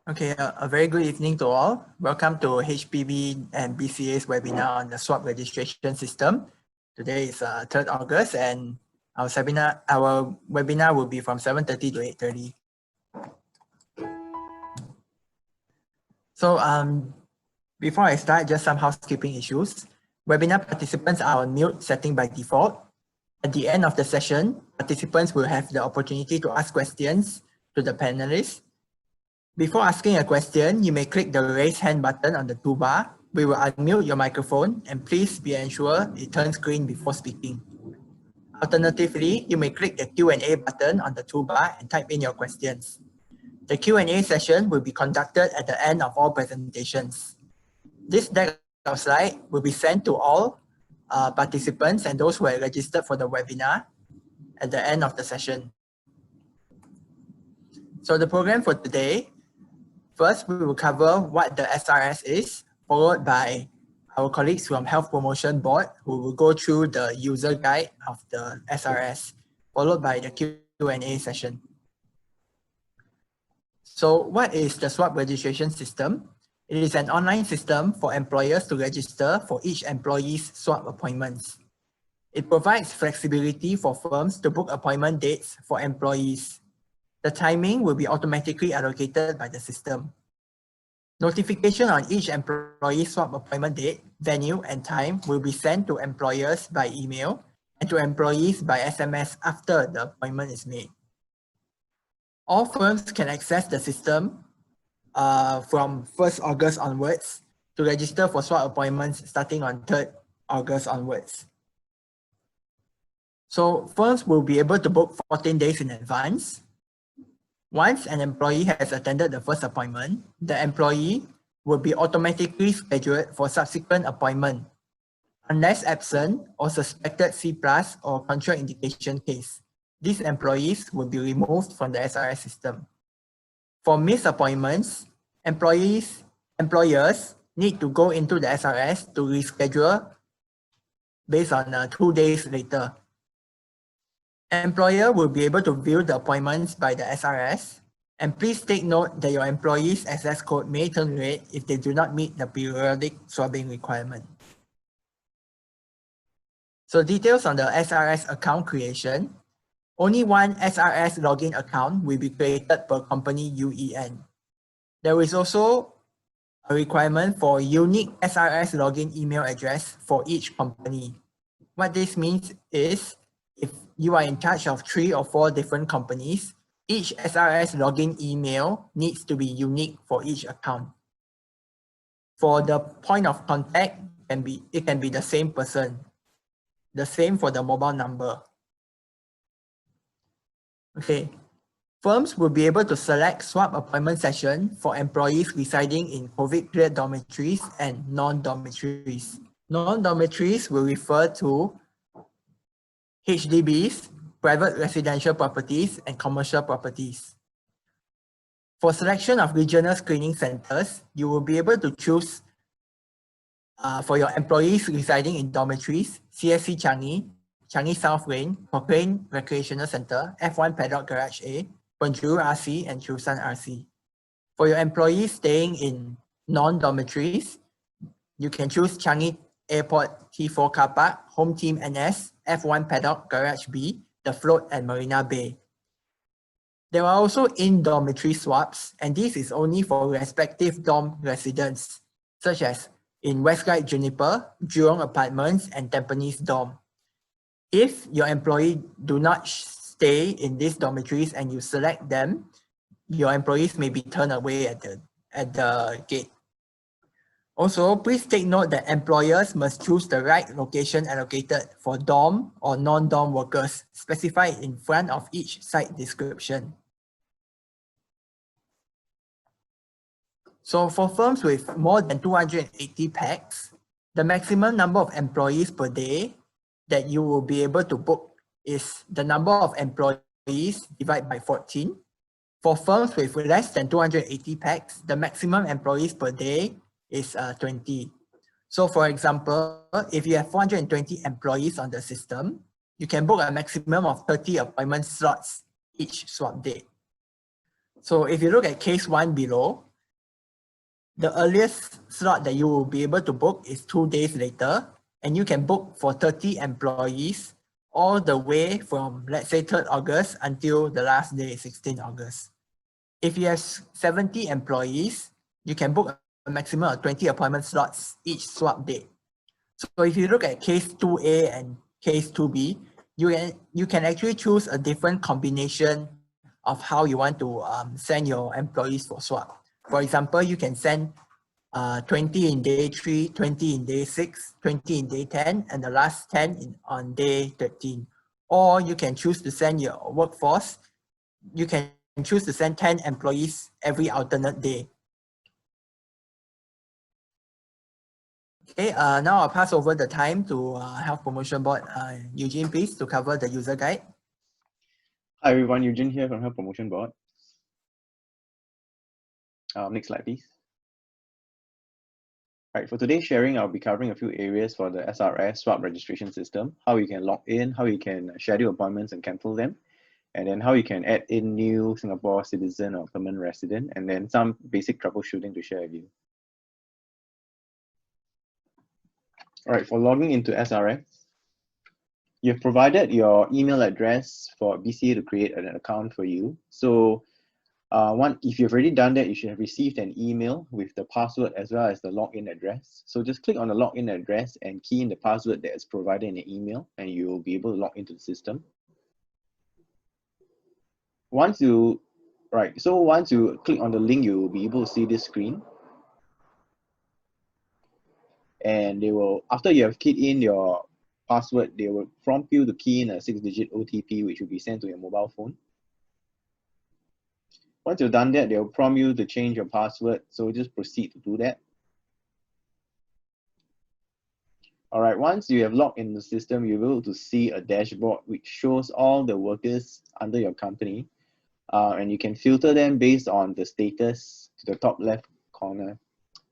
Okay, a very good evening to all. Welcome to HPB and BCA's webinar on the Swat registration system. Today is 3rd August and our webinar will be from 7:30 to 8:30. So before I start, just some housekeeping issues. Webinar participants are on mute setting by default. At the end of the session, participants will have the opportunity to ask questions to the panelists. Before asking a question, you may click the raise hand button on the toolbar. We will unmute your microphone and please be ensured it turns green before speaking. Alternatively, you may click the Q&A button on the toolbar and type in your questions. The Q&A session will be conducted at the end of all presentations. This deck of slides will be sent to all participants and those who are registered for the webinar at the end of the session. So the program for today, first, we will cover what the SRS is, followed by our colleagues from Health Promotion Board who will go through the user guide of the SRS, followed by the Q&A session. So what is the Swat registration system? It is an online system for employers to register for each employee's Swat appointments. It provides flexibility for firms to book appointment dates for employees. The timing will be automatically allocated by the system. Notification on each employee swap appointment date, venue, and time will be sent to employers by email and to employees by SMS after the appointment is made. All firms can access the system from 1st August onwards to register for swap appointments starting on 3rd August onwards. So firms will be able to book 14 days in advance. Once an employee has attended the first appointment, the employee will be automatically scheduled for subsequent appointment, unless absent or suspected C+ or contraindication case. These employees will be removed from the SRS system. For missed appointments, employers need to go into the SRS to reschedule based on 2 days later. Employer will be able to view the appointments by the SRS, and please take note that your employee's access code may turn red if they do not meet the periodic swabbing requirement. So details on the SRS account creation. Only one SRS login account will be created per company UEN. There is also a requirement for unique SRS login email address for each company. What this means is, if you are in charge of 3 or 4 different companies, each SRS login email needs to be unique for each account. For the point of contact, it can be the same person. The same for the mobile number. Okay. Firms will be able to select swap appointment session for employees residing in COVID-cleared dormitories and non-dormitories. Non-dormitories will refer to HDBs, private residential properties, and commercial properties. For selection of regional screening centers, you will be able to choose for your employees residing in dormitories, CSC Changi, Changi South Lane, Cochrane Recreational Center, F1 Paddock Garage A, Penjuru RC, and Chusan RC. For your employees staying in non-dormitories, you can choose Changi Airport T4 Car Park, Home Team NS, F1 Paddock Garage B, The Float, and Marina Bay. There are also in-dormitory swaps, and this is only for respective dorm residents, such as in Westlight Juniper, Jurong Apartments, and Tampines Dorm. If your employee do not stay in these dormitories and you select them, your employees may be turned away at the gate. Also, please take note that employers must choose the right location allocated for dorm or non-dorm workers specified in front of each site description. So for firms with more than 280 packs, the maximum number of employees per day that you will be able to book is the number of employees divided by 14. For firms with less than 280 packs, the maximum employees per day is 20. So for example, if you have 420 employees on the system, you can book a maximum of 30 appointment slots each swap date. So if you look at case 1 below, The earliest slot that you will be able to book is 2 days later, and you can book for 30 employees all the way from, let's say, 3rd August until the last day, 16 August. If you have 70 employees, you can book a maximum of 20 appointment slots each swap date. So if you look at case 2A and case 2B, you can actually choose a different combination of how you want to send your employees for swap. For example, you can send 20 in day 3, 20 in day 6, 20 in day 10, and the last 10 on day 13. Or you can choose to send your workforce. You can choose to send 10 employees every alternate day. Okay, now I'll pass over the time to Health Promotion Board. Eugene, please, to cover the user guide. Hi everyone, Eugene here from Health Promotion Board. Next slide, please. Right, for today's sharing, I'll be covering a few areas for the SRS swap registration system, how you can log in, how you can schedule appointments and cancel them, and then how you can add in new Singapore citizen or permanent resident, and then some basic troubleshooting to share with you. All right, for logging into SRS, you've provided your email address for BCA to create an account for you. So if you've already done that, you should have received an email with the password as well as the login address. So just click on the login address and key in the password that is provided in the email, and you will be able to log into the system. Once you click on the link, you will be able to see this screen. And they will, after you have keyed in your password, they will prompt you to key in a 6-digit OTP, which will be sent to your mobile phone. Once you've done that, they'll prompt you to change your password. So just proceed to do that. All right, once you have logged in the system, you'll be able to see a dashboard which shows all the workers under your company. And you can filter them based on the status to the top left corner.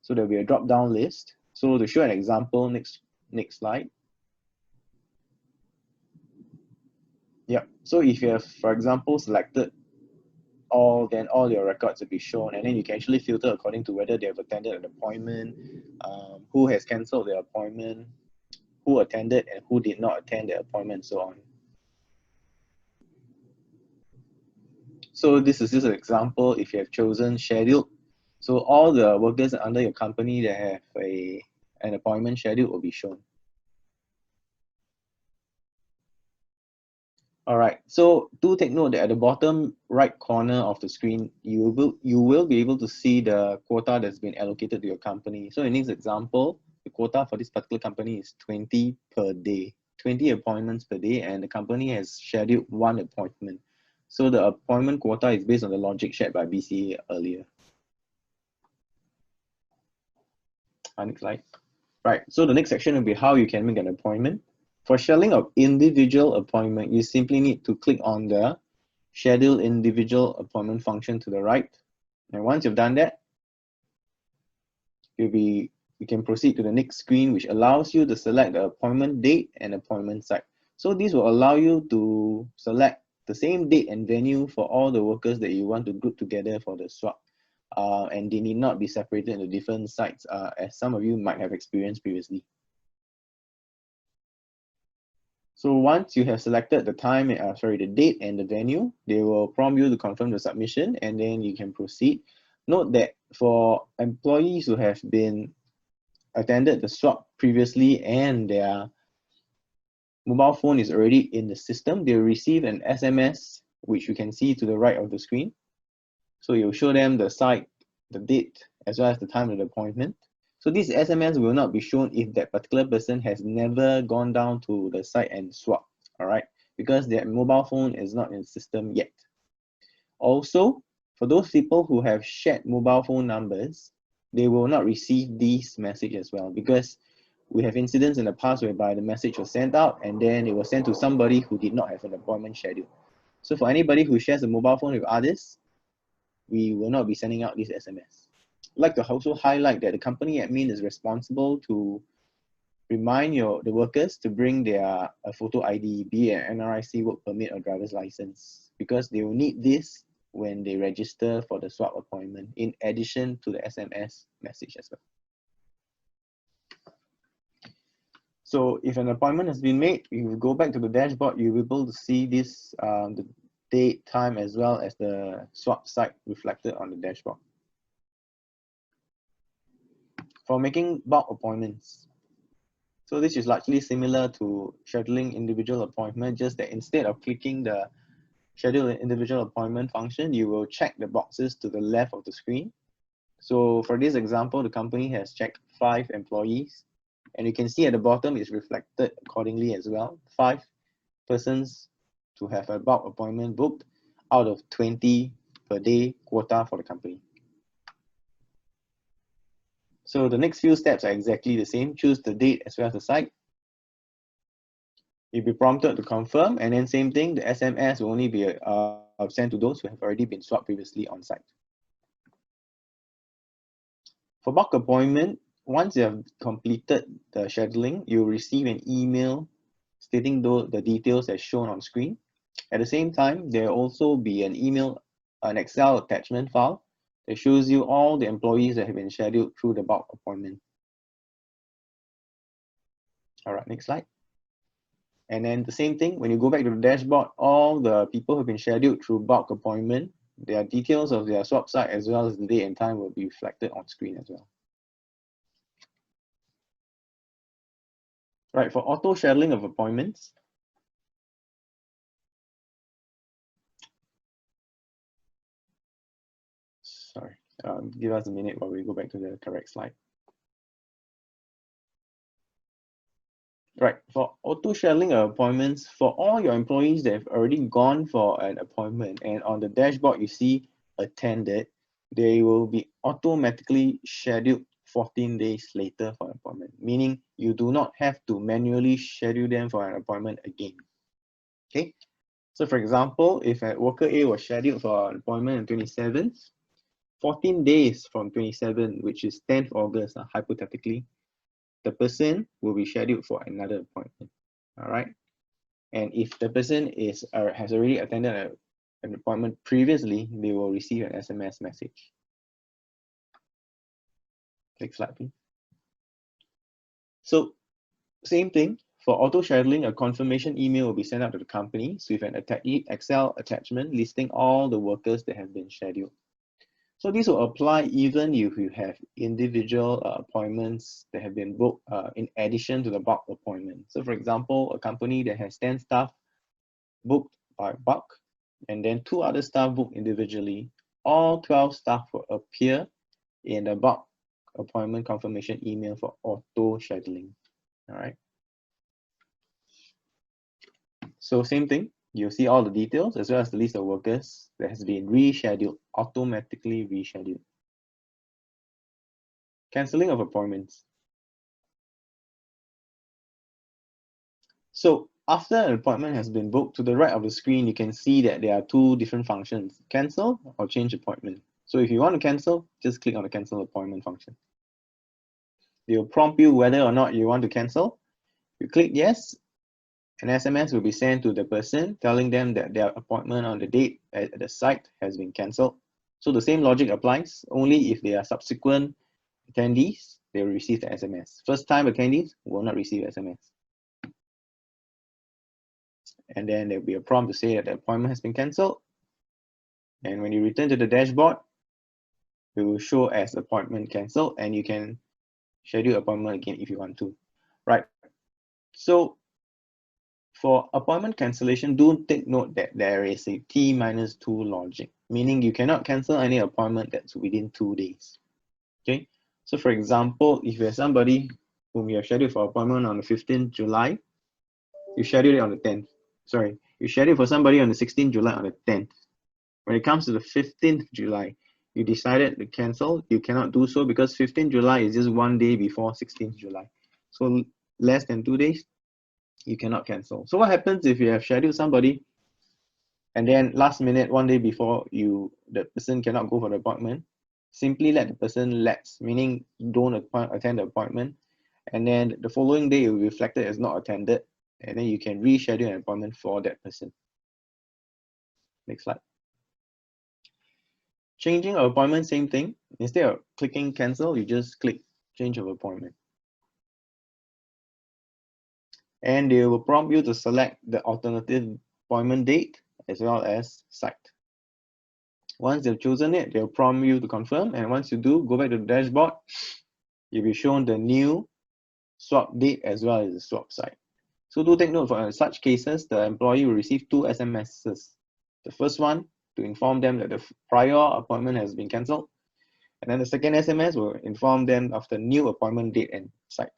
So there'll be a drop-down list. So to show an example, next slide. Yep. So if you have, for example, selected all, then all your records will be shown, and then you can actually filter according to whether they have attended an appointment, who has cancelled their appointment, who attended and who did not attend the appointment, and so on. So this is just an example. If you have chosen scheduled, so all the workers under your company that have an appointment schedule will be shown. All right, so do take note that at the bottom right corner of the screen, you will be able to see the quota that's been allocated to your company. So in this example, the quota for this particular company is 20 per day, 20 appointments per day, and the company has scheduled 1 appointment. So the appointment quota is based on the logic shared by BCA earlier. Next slide. Right, so the next section will be how you can make an appointment. For scheduling of individual appointment, you simply need to click on the Schedule Individual Appointment function to the right. And once you've done that, you can proceed to the next screen, which allows you to select the appointment date and appointment site. So this will allow you to select the same date and venue for all the workers that you want to group together for the swap. And they need not be separated into different sites, as some of you might have experienced previously. So once you have selected the time, the date and the venue, they will prompt you to confirm the submission, and then you can proceed. Note that for employees who have been attended the swap previously and their mobile phone is already in the system, they will receive an SMS, which you can see to the right of the screen. So you'll show them the site, the date, as well as the time of the appointment. So this SMS will not be shown if that particular person has never gone down to the site and swapped, all right? Because their mobile phone is not in the system yet. Also, for those people who have shared mobile phone numbers, they will not receive these messages as well, because we have incidents in the past whereby the message was sent out and then it was sent to somebody who did not have an appointment schedule. So for anybody who shares a mobile phone with others, we will not be sending out this SMS. I'd like to also highlight that the company admin is responsible to remind the workers to bring their photo ID, be it an NRIC, work permit, or driver's license, because they will need this when they register for the swap appointment, in addition to the SMS message as well. So if an appointment has been made, you go back to the dashboard, you'll be able to see this, the date, time, as well as the swap site reflected on the dashboard. For making bulk appointments, so this is largely similar to scheduling individual appointment, just that instead of clicking the schedule an individual appointment function, you will check the boxes to the left of the screen. So for this example, the company has checked 5 employees, and you can see at the bottom it's reflected accordingly as well. 5 persons to have a bulk appointment booked out of 20 per day quota for the company. So the next few steps are exactly the same. Choose the date as well as the site. You'll be prompted to confirm, and then same thing, the SMS will only be sent to those who have already been swapped previously on site. For bulk appointment, once you have completed the scheduling, you'll receive an email stating the details as shown on screen. At the same time, there will also be an Excel attachment file that shows you all the employees that have been scheduled through the bulk appointment. All right, next slide. And then the same thing, when you go back to the dashboard, all the people who have been scheduled through bulk appointment, their details of their swap site as well as the date and time will be reflected on screen as well. Right, for auto scheduling of appointments, sorry, give us a minute while we go back to the correct slide. Right, for auto scheduling of appointments, for all your employees that have already gone for an appointment and on the dashboard you see attended, they will be automatically scheduled 14 days later for an appointment, meaning you do not have to manually schedule them for an appointment again. Okay, so for example, if a worker A was scheduled for an appointment on 27th, 14 days from 27, which is 10th August, hypothetically, the person will be scheduled for another appointment. All right, and if the person has already attended an appointment previously, they will receive an SMS message. Next slide, please. So same thing, for auto scheduling, a confirmation email will be sent out to the companies with an Excel attachment listing all the workers that have been scheduled. So this will apply even if you have individual appointments that have been booked in addition to the bulk appointment. So for example, a company that has 10 staff booked by bulk, and then 2 other staff booked individually, all 12 staff will appear in the bulk appointment confirmation email for auto scheduling. All right. So same thing, you'll see all the details as well as the list of workers that has been rescheduled, automatically rescheduled. Cancelling of appointments. So after an appointment has been booked, to the right of the screen, you can see that there are 2 different functions, cancel or change appointment. So if you want to cancel, just click on the cancel appointment function. They will prompt you whether or not you want to cancel. You click yes, an SMS will be sent to the person telling them that their appointment on the date at the site has been cancelled. So the same logic applies, only if they are subsequent attendees, they will receive the SMS. First time attendees will not receive SMS. And then there will be a prompt to say that the appointment has been cancelled. And when you return to the dashboard, it will show as appointment cancelled, and you can schedule appointment again if you want to. Right. So for appointment cancellation, do take note that there is a T-2 logic, meaning you cannot cancel any appointment that's within 2 days. Okay, so for example, if you have somebody whom you have scheduled for appointment on the 15th July, you schedule it on the 10th. Sorry, you schedule for somebody on the 16th July on the 10th. When it comes to the 15th July, you decided to cancel, you cannot do so because 15th July is just 1 day before 16th July. So less than 2 days, you cannot cancel. So what happens if you have scheduled somebody and then last minute, 1 day before the person cannot go for the appointment? Simply let the person lapse, meaning don't attend the appointment, and then the following day it will be reflected as not attended, and then you can reschedule an appointment for that person. Next slide. Changing of appointment, same thing. Instead of clicking cancel, you just click change of appointment. And they will prompt you to select the alternative appointment date as well as site. Once they've chosen it, they'll prompt you to confirm. And once you do, go back to the dashboard. You'll be shown the new swap date as well as the swap site. So do take note, for such cases, the employee will receive 2 SMSs. The first one to inform them that the prior appointment has been cancelled. And then the second SMS will inform them of the new appointment date and site.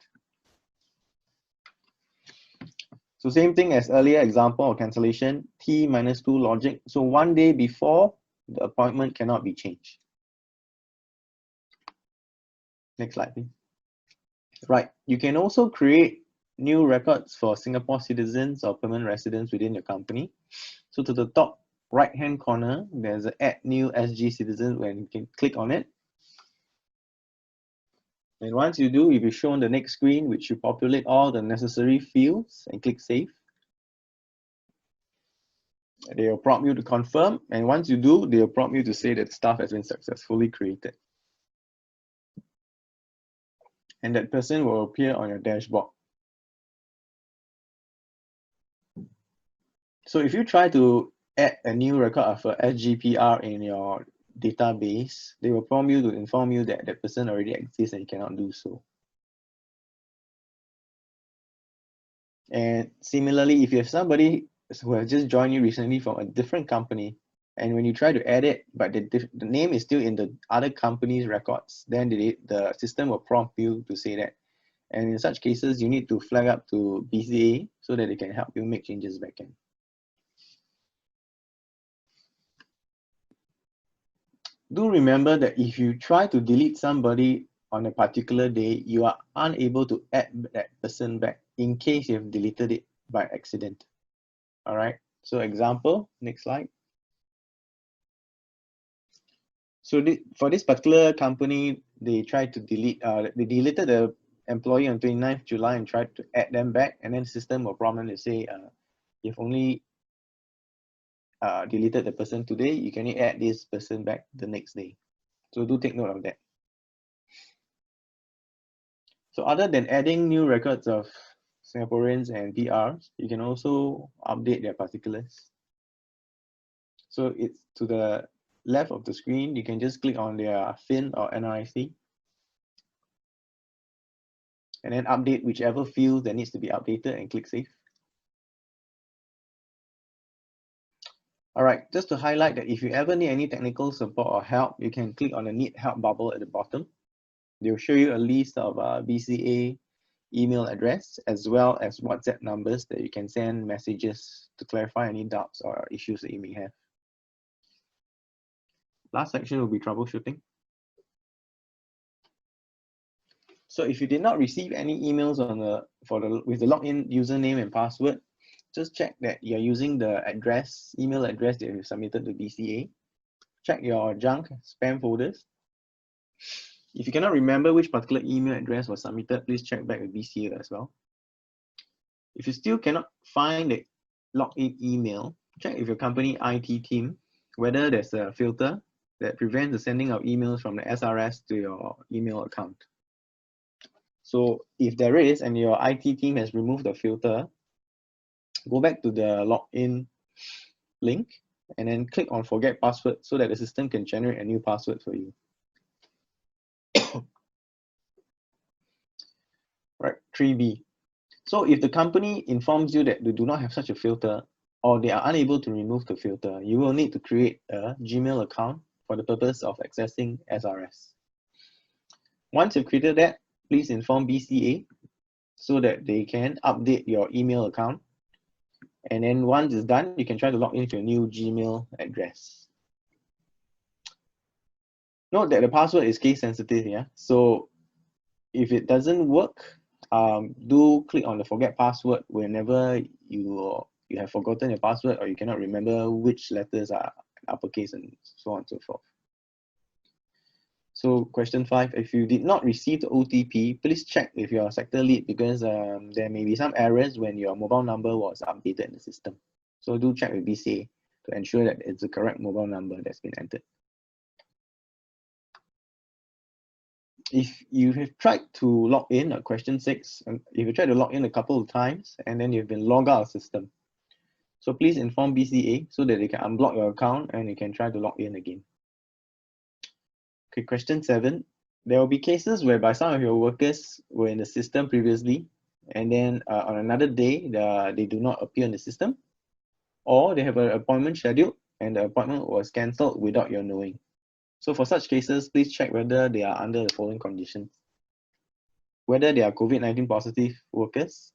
So same thing as earlier example of cancellation, T-2 logic. So 1 day before, the appointment cannot be changed. Next slide, please. Right, you can also create new records for Singapore citizens or permanent residents within your company. So to the top right-hand corner, there's an Add New SG Citizen when you can click on it. And once you do, you'll be shown the next screen, which you populate all the necessary fields and click Save. They will prompt you to confirm, and once you do, they will prompt you to say that stuff has been successfully created. And that person will appear on your dashboard. So if you try to add a new record of a SGPR in your database, they will prompt you to inform you that that person already exists and you cannot do so. And similarly, if you have somebody who has just joined you recently from a different company, and when you try to add it, but the name is still in the other company's records, then the system will prompt you to say that. And in such cases, you need to flag up to BCA so that they can help you make changes back in. Do remember that if you try to delete somebody on a particular day, you are unable to add that person back in case you have deleted it by accident. All right, so example, next slide. So for this particular company, they tried to delete, they deleted the employee on 29th July and tried to add them back, and then the system will prompt them to say, you've only deleted the person today, you can only add this person back the next day. So do take note of that. So other than adding new records of Singaporeans and PRs, you can also update their particulars. So it's to the left of the screen, you can just click on their FIN or NRIC, and then update whichever field that needs to be updated and click Save. All right, just to highlight that if you ever need any technical support or help, you can click on the Need Help bubble at the bottom. They'll show you a list of BCA email address as well as WhatsApp numbers that you can send messages to clarify any doubts or issues that you may have. Last section will be troubleshooting. So if you did not receive any emails on with the login username and password, just check that you're using the email address that you submitted to BCA. Check your junk, spam folders. If you cannot remember which particular email address was submitted, please check back with BCA as well. If you still cannot find the login email, check with your company IT team whether there's a filter that prevents the sending of emails from the SRS to your email account. So if there is and your IT team has removed the filter, go back to the login link and then click on forget password so that the system can generate a new password for you. Right, 3B. So if the company informs you that they do not have such a filter or they are unable to remove the filter, you will need to create a Gmail account for the purpose of accessing SRS. Once you've created that, please inform BCA so that they can update your email account. And then once it's done, you can try to log into your new Gmail address. Note that the password is case sensitive, yeah? So if it doesn't work, do click on the forget password whenever you have forgotten your password or you cannot remember which letters are uppercase and so on and so forth. So question 5, if you did not receive the OTP, please check with your sector lead because there may be some errors when your mobile number was updated in the system. So do check with BCA to ensure that it's the correct mobile number that's been entered. if you have tried to log in at question 6, and if you tried to log in a couple of times and then you've been logged out of the system, so please inform BCA so that they can unblock your account and you can try to log in again. Okay, question 7. There will be cases whereby some of your workers were in the system previously, and then on another day, they do not appear in the system, or they have an appointment scheduled and the appointment was cancelled without your knowing. So for such cases, please check whether they are under the following conditions: whether they are COVID-19 positive workers,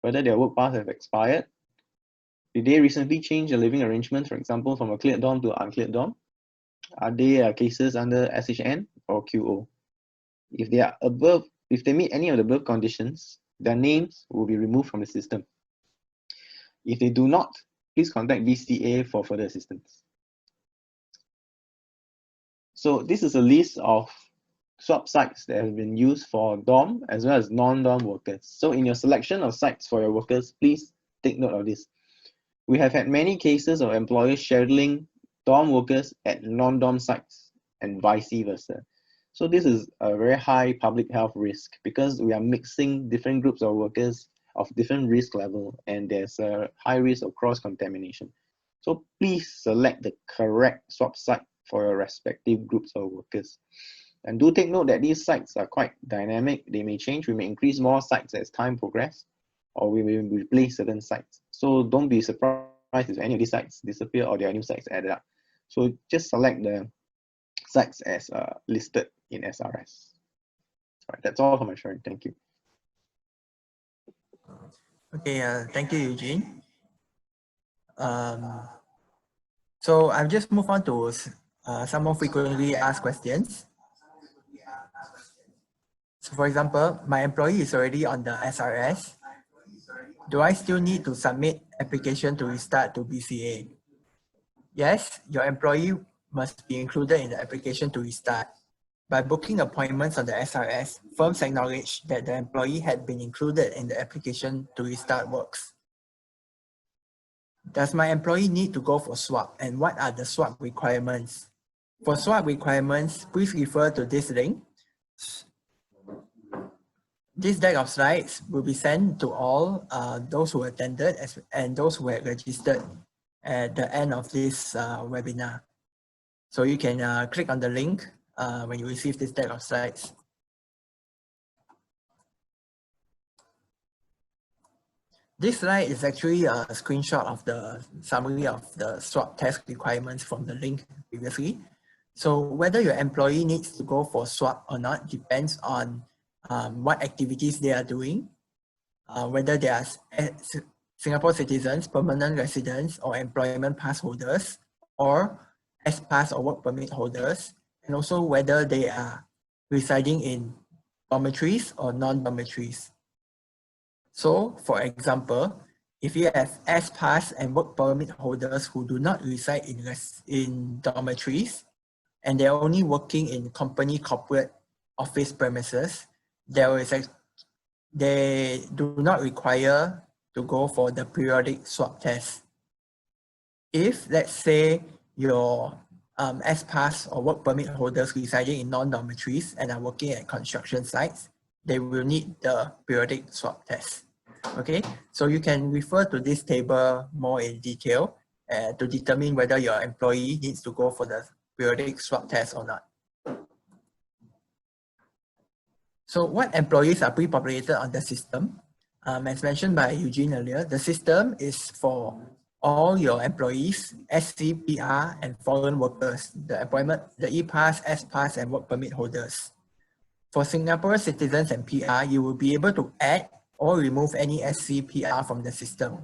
whether their work pass have expired, did they recently change the living arrangement, for example, from a cleared dorm to uncleared dorm? Are they cases under SHN or QO? If they are above, if they meet any of the above conditions, their names will be removed from the system. If they do not, please contact BCA for further assistance. So this is a list of swap sites that have been used for dorm as well as non-dorm workers. So in your selection of sites for your workers, please take note of this. We have had many cases of employers scheduling dorm workers at non-dorm sites and vice versa. So this is a very high public health risk because we are mixing different groups of workers of different risk level, and there's a high risk of cross-contamination. So please select the correct swap site for your respective groups of workers. And do take note that these sites are quite dynamic. They may change. We may increase more sites as time progresses, or we may replace certain sites. So don't be surprised if any of these sites disappear or there are new sites added up. So just select the sites as listed in SRS. All right, that's all for my sharing. Thank you. Okay, thank you, Eugene. So I'll just move on to some more frequently asked questions. So for example, my employee is already on the SRS. Do I still need to submit application to restart to BCA? Yes, your employee must be included in the application to restart. By booking appointments on the SRS, firms acknowledge that the employee had been included in the application to restart works. Does my employee need to go for swap, and what are the swap requirements? For swap requirements, please refer to this link. This deck of slides will be sent to all those who attended and those who had registered at the end of this webinar. So you can click on the link when you receive this deck of slides. This slide is actually a screenshot of the summary of the swap test requirements from the link previously. So whether your employee needs to go for swap or not depends on what activities they are doing, whether they are Singapore citizens, permanent residents, or employment pass holders, or S-pass or work permit holders, and also whether they are residing in dormitories or non-dormitories. So, for example, if you have S-pass and work permit holders who do not reside in dormitories, and they're only working in company corporate office premises, they do not require to go for the periodic swab test. If, let's say, your S-pass or work permit holders residing in non-dormitories and are working at construction sites, they will need the periodic swab test. Okay, so you can refer to this table more in detail to determine whether your employee needs to go for the periodic swab test or not. So what employees are pre-populated on the system? As mentioned by Eugene earlier, the system is for all your employees, SC, PR, and foreign workers, the E-pass, S-pass, and work permit holders. For Singapore citizens and PR, you will be able to add or remove any SC, PR from the system.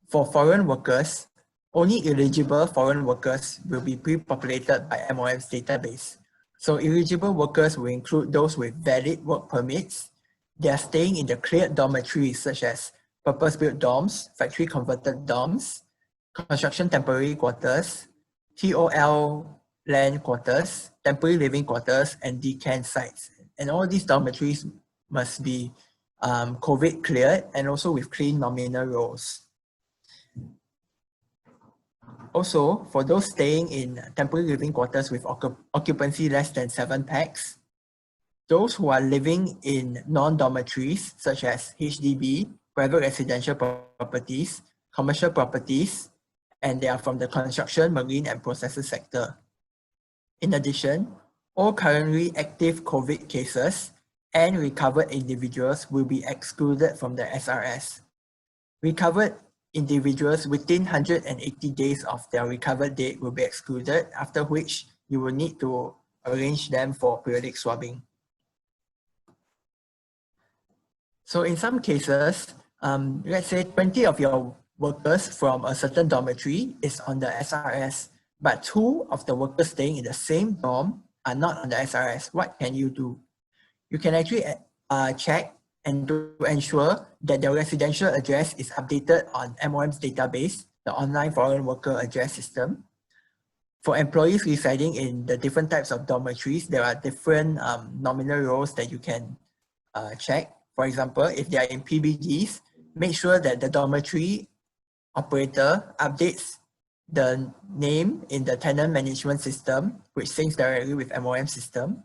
For foreign workers, only eligible foreign workers will be pre-populated by MOM's database. So eligible workers will include those with valid work permits. They are staying in the cleared dormitories such as purpose-built dorms, factory converted dorms, construction temporary quarters, TOL land quarters, temporary living quarters, and decant sites. And all these dormitories must be COVID cleared and also with clean nominal roles. Also, for those staying in temporary living quarters with occupancy less than 7 pax, Those who are living in non-dormitories, such as HDB, private residential properties, commercial properties, and they are from the construction, marine, and processes sector. In addition, all currently active COVID cases and recovered individuals will be excluded from the SRS. Recovered individuals within 180 days of their recovered date will be excluded, after which you will need to arrange them for periodic swabbing. So in some cases, let's say 20 of your workers from a certain dormitory is on the SRS, but 2 of the workers staying in the same dorm are not on the SRS. What can you do? You can actually check and to ensure that the residential address is updated on MOM's database, the online foreign worker address system. For employees residing in the different types of dormitories, there are different nominal roles that you can check. For example, if they are in PBDs, make sure that the dormitory operator updates the name in the tenant management system, which syncs directly with MOM system.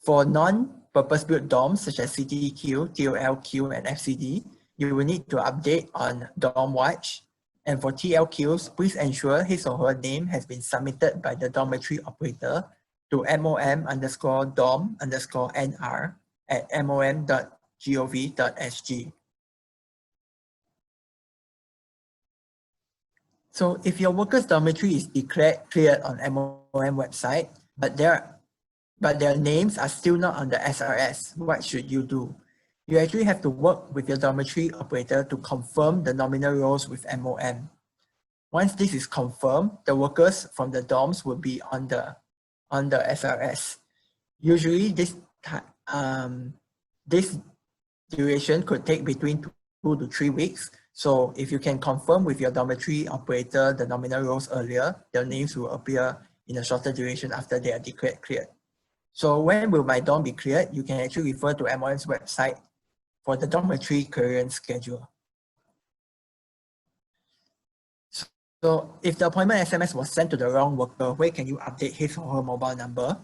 For non-purpose-built dorms such as CTQ, TOLQ, and FCD, you will need to update on Dorm Watch. And for TLQs, please ensure his or her name has been submitted by the dormitory operator to mom_dorm_nr at mom.gov.sg. So if your workers' dormitory is declared cleared on MOM website, but their names are still not on the SRS, what should you do? You actually have to work with your dormitory operator to confirm the nominal roles with MOM. Once this is confirmed, the workers from the dorms will be on the SRS. Usually this duration could take between 2 to 3 weeks. So if you can confirm with your dormitory operator the nominal roles earlier, their names will appear in a shorter duration after they are declared cleared. So when will my dorm be cleared? You can actually refer to MOM's website for the dormitory clearance schedule. So if the appointment SMS was sent to the wrong worker, where can you update his or her mobile number?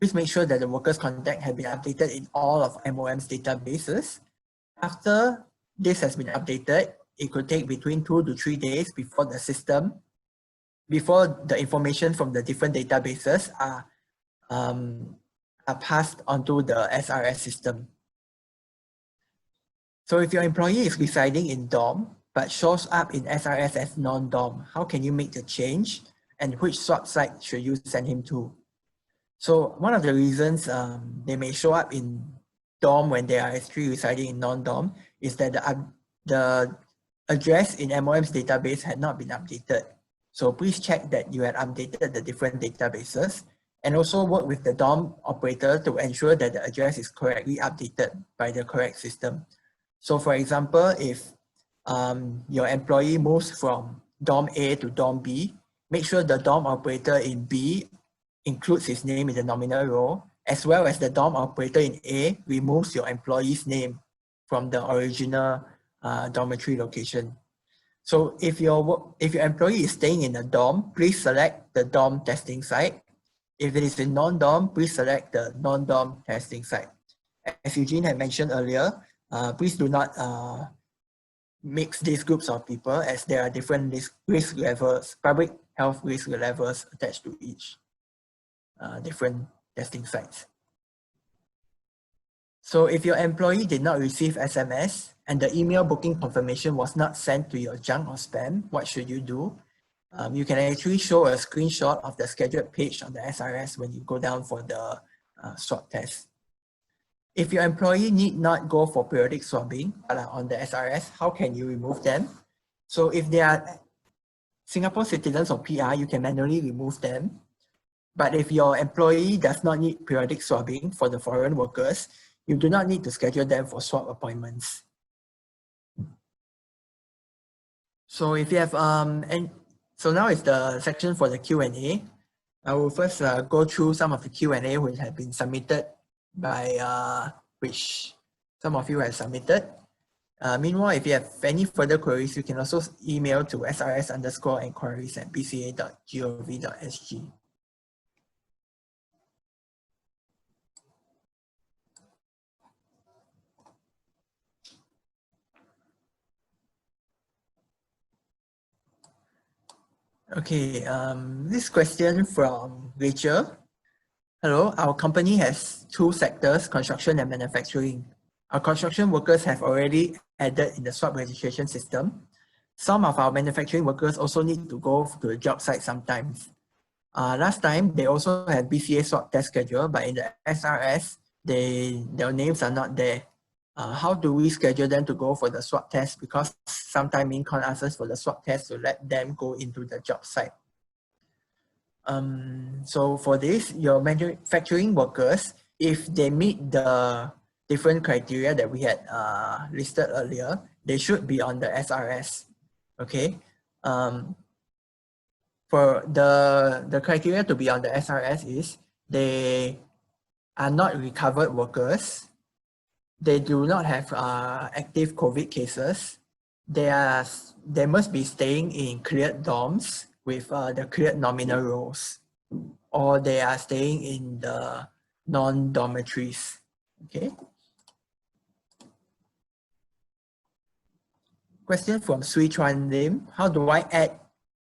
Please make sure that the worker's contact has been updated in all of MOM's databases. After this has been updated, it could take between 2 to 3 days before the information from the different databases are passed onto the SRS system. So if your employee is residing in dorm, but shows up in SRS as non-dorm, how can you make the change? And which swap site should you send him to? So one of the reasons they may show up in dorm when they are actually residing in non-dorm is that the address in MOM's database had not been updated. So please check that you had updated the different databases and also work with the dorm operator to ensure that the address is correctly updated by the correct system. So for example, if your employee moves from dorm A to dorm B, make sure the dorm operator in B includes his name in the nominal role, as well as the dorm operator in A removes your employee's name from the original dormitory location. So if your employee is staying in a dorm, please select the dorm testing site. If it is in non-dorm, please select the non-dorm testing site. As Eugene had mentioned earlier, please do not mix these groups of people, as there are different risk levels, public health risk levels attached to each different testing sites. So if your employee did not receive SMS and the email booking confirmation was not sent to your junk or spam, what should you do? You can actually show a screenshot of the scheduled page on the SRS when you go down for the swab test. If your employee need not go for periodic swabbing but are on the SRS, how can you remove them? So if they are Singapore citizens or PR, you can manually remove them. But if your employee does not need periodic swabbing for the foreign workers, you do not need to schedule them for swab appointments. So if you have so now is the section for the Q&A. I will first go through some of the Q&A which have been submitted by which some of you have submitted. Meanwhile, if you have any further queries, you can also email to srs_enquiries@bca.gov.sg. Okay, this question from Rachel. Hello, our company has two sectors, construction and manufacturing. Our construction workers have already added in the swap registration system. Some of our manufacturing workers also need to go to the job site sometimes. Last time, they also had BCA swap test schedule, but in the SRS, their names are not there. How do we schedule them to go for the swap test? Because sometimes Mincon asks us for the swap test to let them go into the job site. So for this, your manufacturing workers, if they meet the different criteria that we had listed earlier, they should be on the SRS. Okay. For the criteria to be on the SRS is they are not recovered workers, they do not have active COVID cases, they must be staying in cleared dorms with the cleared nominal roles, or they are staying in the non-dormitories. Okay. Question from Sui Chuan Lim. How do I add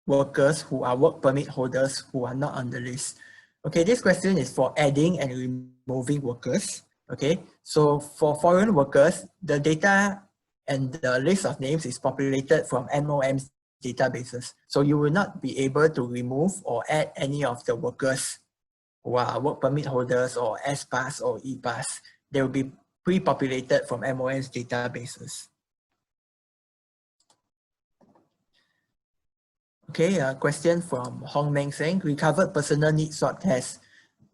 workers who are work permit holders who are not on the list? Okay, this question is for adding and removing workers. Okay, so for foreign workers, the data and the list of names is populated from MOM's databases. So you will not be able to remove or add any of the workers who are work permit holders or S-Pass or E-Pass. They will be pre-populated from MOM's databases. Okay, a question from Hong Meng Seng. Recovered personnel need swab test.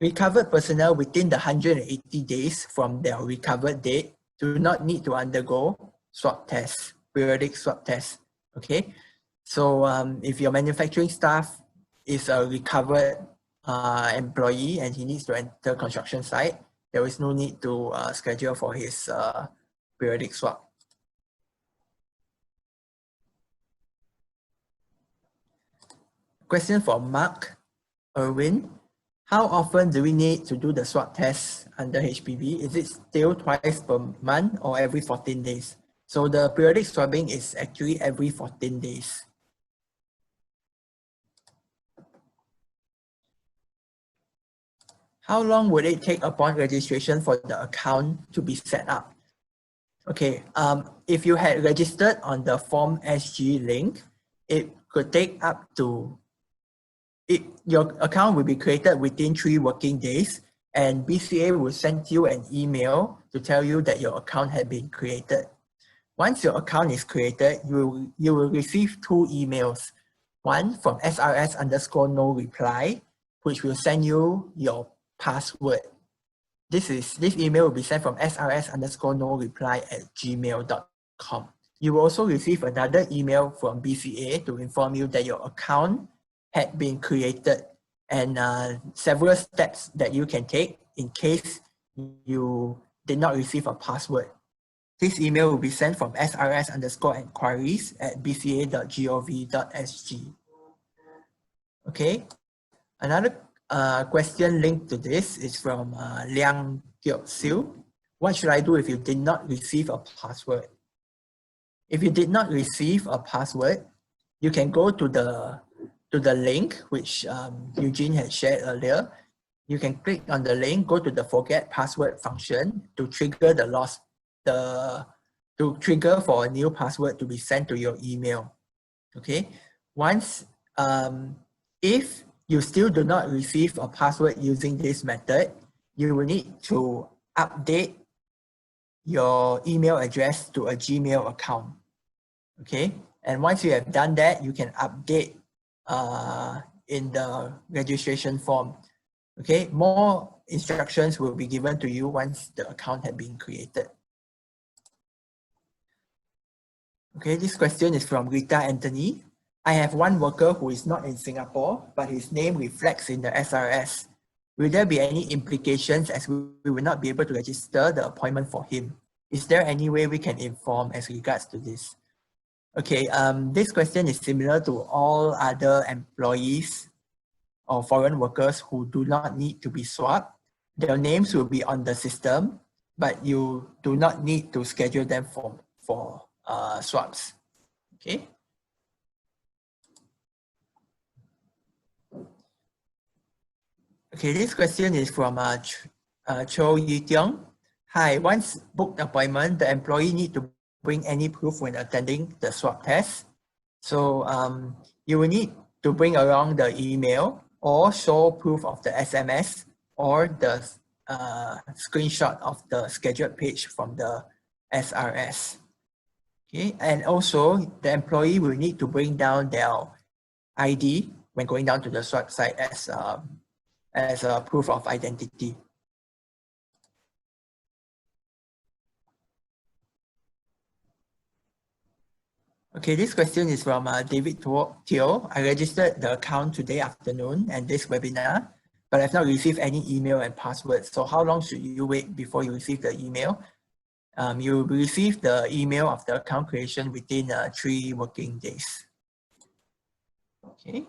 Recovered personnel within the 180 days from their recovered date do not need to undergo swab test, periodic swab test. Okay, so if your manufacturing staff is a recovered employee and he needs to enter construction site, there is no need to schedule for his periodic swab. Question from Mark Irwin. How often do we need to do the swab test under HPB? Is it still twice per month or every 14 days? So the periodic swabbing is actually every 14 days. How long would it take upon registration for the account to be set up? Okay, if you had registered on the Form SG link, it could take up to your account will be created within 3 working days, and BCA will send you an email to tell you that your account had been created. Once your account is created, you will receive 2 emails. One from SRS_no-reply, which will send you your password. This email will be sent from SRS_no-reply@gmail.com. You will also receive another email from BCA to inform you that your account had been created, and several steps that you can take in case you did not receive a password. This email will be sent from srs_enquiries@bca.gov.sg. Okay, another question linked to this is from Liang Gyok Siu. What should I do if you did not receive a password? If you did not receive a password, you can go to the link which Eugene had shared earlier. You can click on the link, go to the forget password function to trigger to trigger for a new password to be sent to your email. Okay, once if you still do not receive a password using this method, you will need to update your email address to a Gmail account. Okay, and once you have done that, you can update in the registration form. Okay, more instructions will be given to you once the account had been created. Okay, this question is from Rita Anthony. I have one worker who is not in Singapore, but his name reflects in the SRS. Will there be any implications as we will not be able to register the appointment for him? Is there any way we can inform as regards to this? Okay, this question is similar to all other employees or foreign workers who do not need to be swabbed. Their names will be on the system, but you do not need to schedule them for swabs. Okay. Okay, this question is from Cho Yi Tiong. Hi, once booked appointment, the employee need to bring any proof when attending the swab test. So you will need to bring along the email or show proof of the SMS or the screenshot of the scheduled page from the SRS. Okay, and also the employee will need to bring down their ID when going down to the swab site as a proof of identity. Okay, this question is from David Teo. I registered the account today afternoon and this webinar, but I've not received any email and password. So how long should you wait before you receive the email? You will receive the email of the account creation within 3 working days. Okay.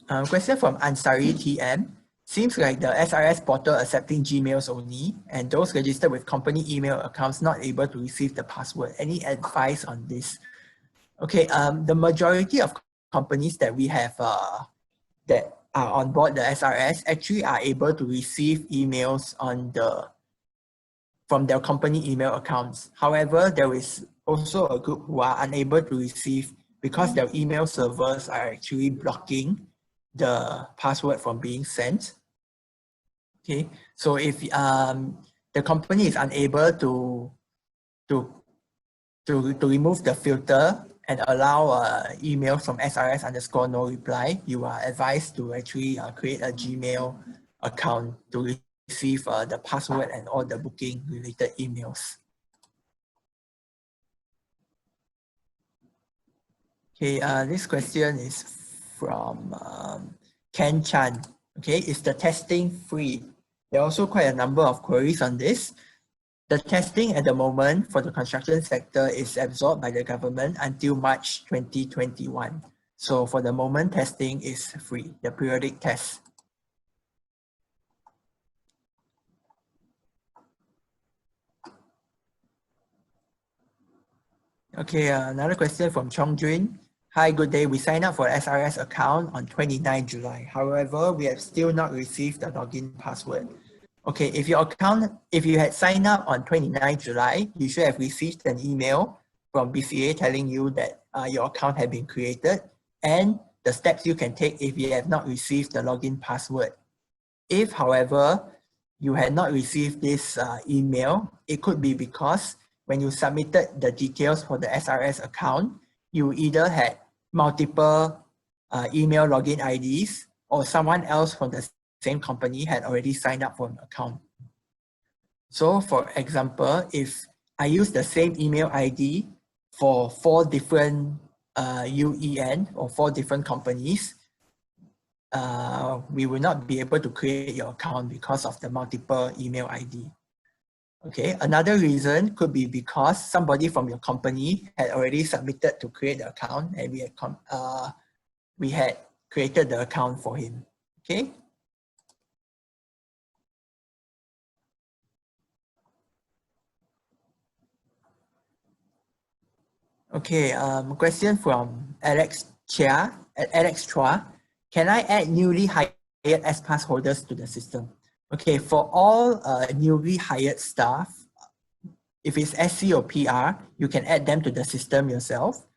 Question from Ansari TM. Seems like the SRS portal accepting Gmails only, and those registered with company email accounts not able to receive the password. Any advice on this? Okay, the majority of companies that we have that are on board the SRS actually are able to receive emails from their company email accounts. However, there is also a group who are unable to receive because their email servers are actually blocking the password from being sent. Okay, so if the company is unable to remove the filter and allow email from SRS_no reply, you are advised to actually create a Gmail account to receive the password and all the booking related emails. Okay, this question is from Ken Chan. Okay, is the testing free? There are also quite a number of queries on this. The testing at the moment for the construction sector is absorbed by the government until March 2021. So for the moment, testing is free, the periodic test. Okay, another question from Chong Jun. Hi, good day. We signed up for SRS account on 29 July. However, we have still not received the login password. Okay, if you had signed up on 29 July, you should have received an email from BCA telling you that your account had been created and the steps you can take if you have not received the login password. If, however, you had not received this email, it could be because when you submitted the details for the SRS account, you either had multiple email login IDs or someone else from the same company had already signed up for an account. So for example, if I use the same email ID for 4 different UEN or 4 different companies, we will not be able to create your account because of the multiple email ID. Okay, another reason could be because somebody from your company had already submitted to create the account and we had created the account for him. Okay. Okay, question from Alex Chua. Can I add newly hired S-Pass holders to the system? Okay, for all newly hired staff, if it's SC or PR, you can add them to the system yourself.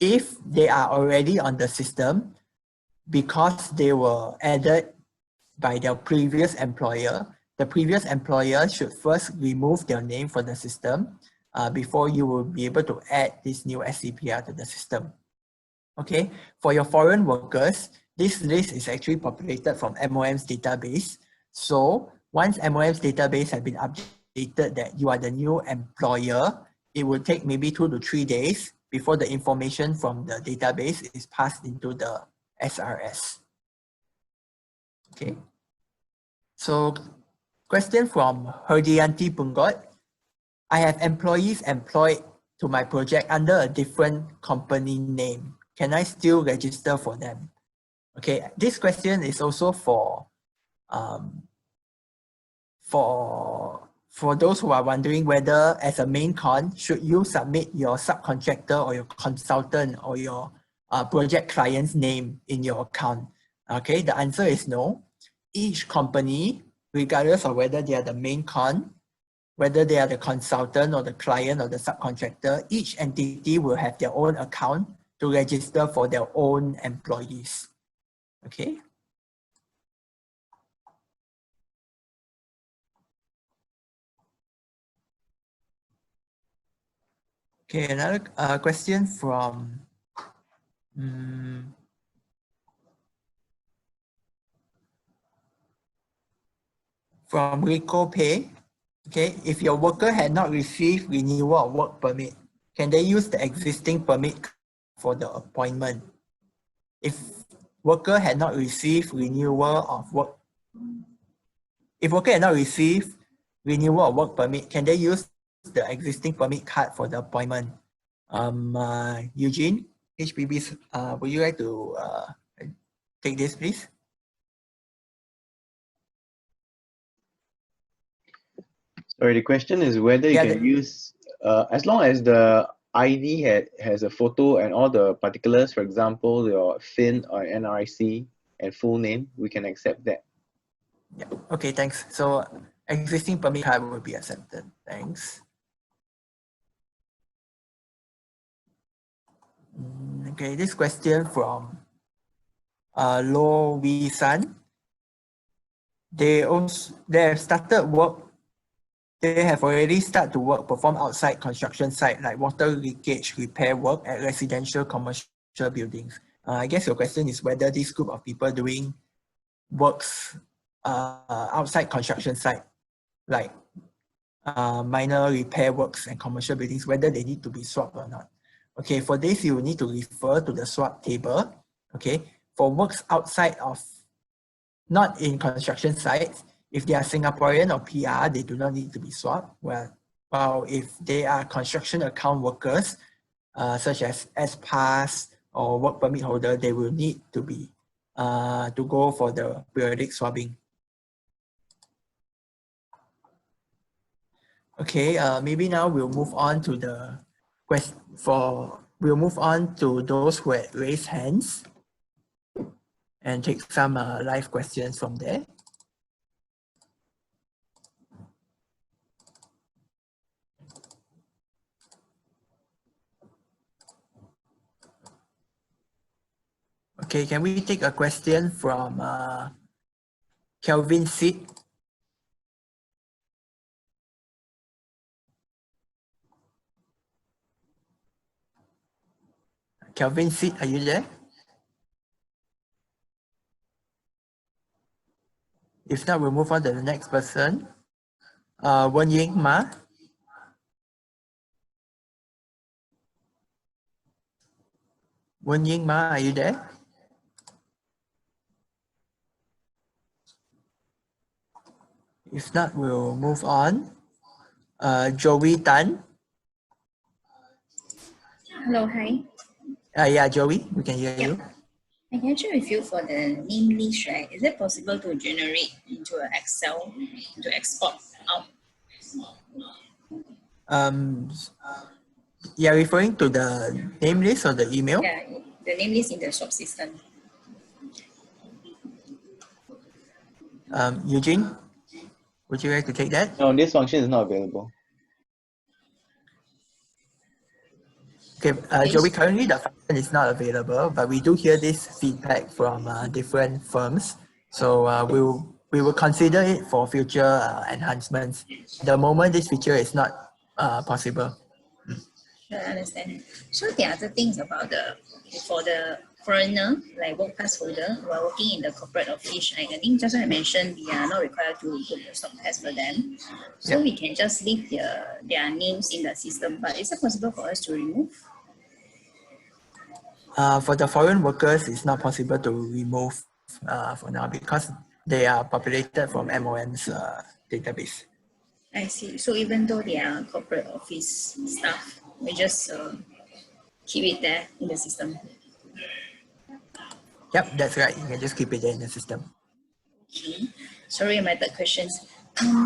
If they are already on the system, because they were added by their previous employer, the previous employer should first remove their name from the system before you will be able to add this new SCPR to the system. Okay, for your foreign workers, this list is actually populated from MOM's database. So once MOM's database has been updated that you are the new employer, it will take maybe 2 to 3 days before the information from the database is passed into the SRS. Okay. So question from Herdianti Pungot. I have employees employed to my project under a different company name. Can I still register for them? Okay, this question is also for those who are wondering whether as a main con, should you submit your subcontractor or your consultant or your project client's name in your account? Okay, the answer is no. Each company, regardless of whether they are the main con, whether they are the consultant or the client or the subcontractor, each entity will have their own account to register for their own employees. Okay. Okay, another question from Rico Pay. Okay, if your worker had not received renewal of work permit, can they use the existing permit for the appointment? If worker had not received renewal of work, if worker had not received renewal of work permit, can they use the existing permit card for the appointment? Eugene, HPB, would you like to take this, please? Sorry, the question is whether you can use, as long as the ID has a photo and all the particulars, for example, your FIN or NRIC and full name, we can accept that. Yeah. Okay, thanks. So existing permit card will be accepted. Thanks. Okay, this question from Lo Wee San. They have started work. They have already started to work perform outside construction site like water leakage repair work at residential commercial buildings. I guess your question is whether this group of people doing works outside construction site like minor repair works and commercial buildings, whether they need to be swabbed or not. Okay, for this you will need to refer to the swab table. Okay, for works outside of, not in construction sites, if they are Singaporean or PR, they do not need to be swabbed. While if they are construction account workers, such as S-Pass or work permit holder, they will need to be to go for the periodic swabbing. Okay, maybe now we'll move on to the question we'll move on to those who had raised hands and take some live questions from there. Okay, can we take a question from Kelvin Sid? Kelvin Sid, are you there? If not, we'll move on to the next person. Wen Ying Ma. Wen Ying Ma, are you there? If not, we'll move on. Joey Tan. Hello, hi. Yeah, Joey, we can hear you. I can check with you for the name list, right? Is it possible to generate into an Excel to export out? You're referring to the name list or the email? Yeah, the name list in the shop system. Eugene, would you like to take that? No, this function is not available. Okay, Joey, currently the function is not available, but we do hear this feedback from different firms. So we will consider it for future enhancements. At the moment, this feature is not possible. Sure, I understand. So the other things about for the foreigner, like work pass holder who are working in the corporate office, right? I think just like I mentioned, we are not required to book the stock test for them. So we can just leave their names in the system. But is it possible for us to remove? For the foreign workers, it's not possible to remove for now because they are populated from MOM's database. I see. So even though they are corporate office staff, we just keep it there in the system. Yep, that's right. You can just keep it there in the system. Okay. Sorry, my third questions.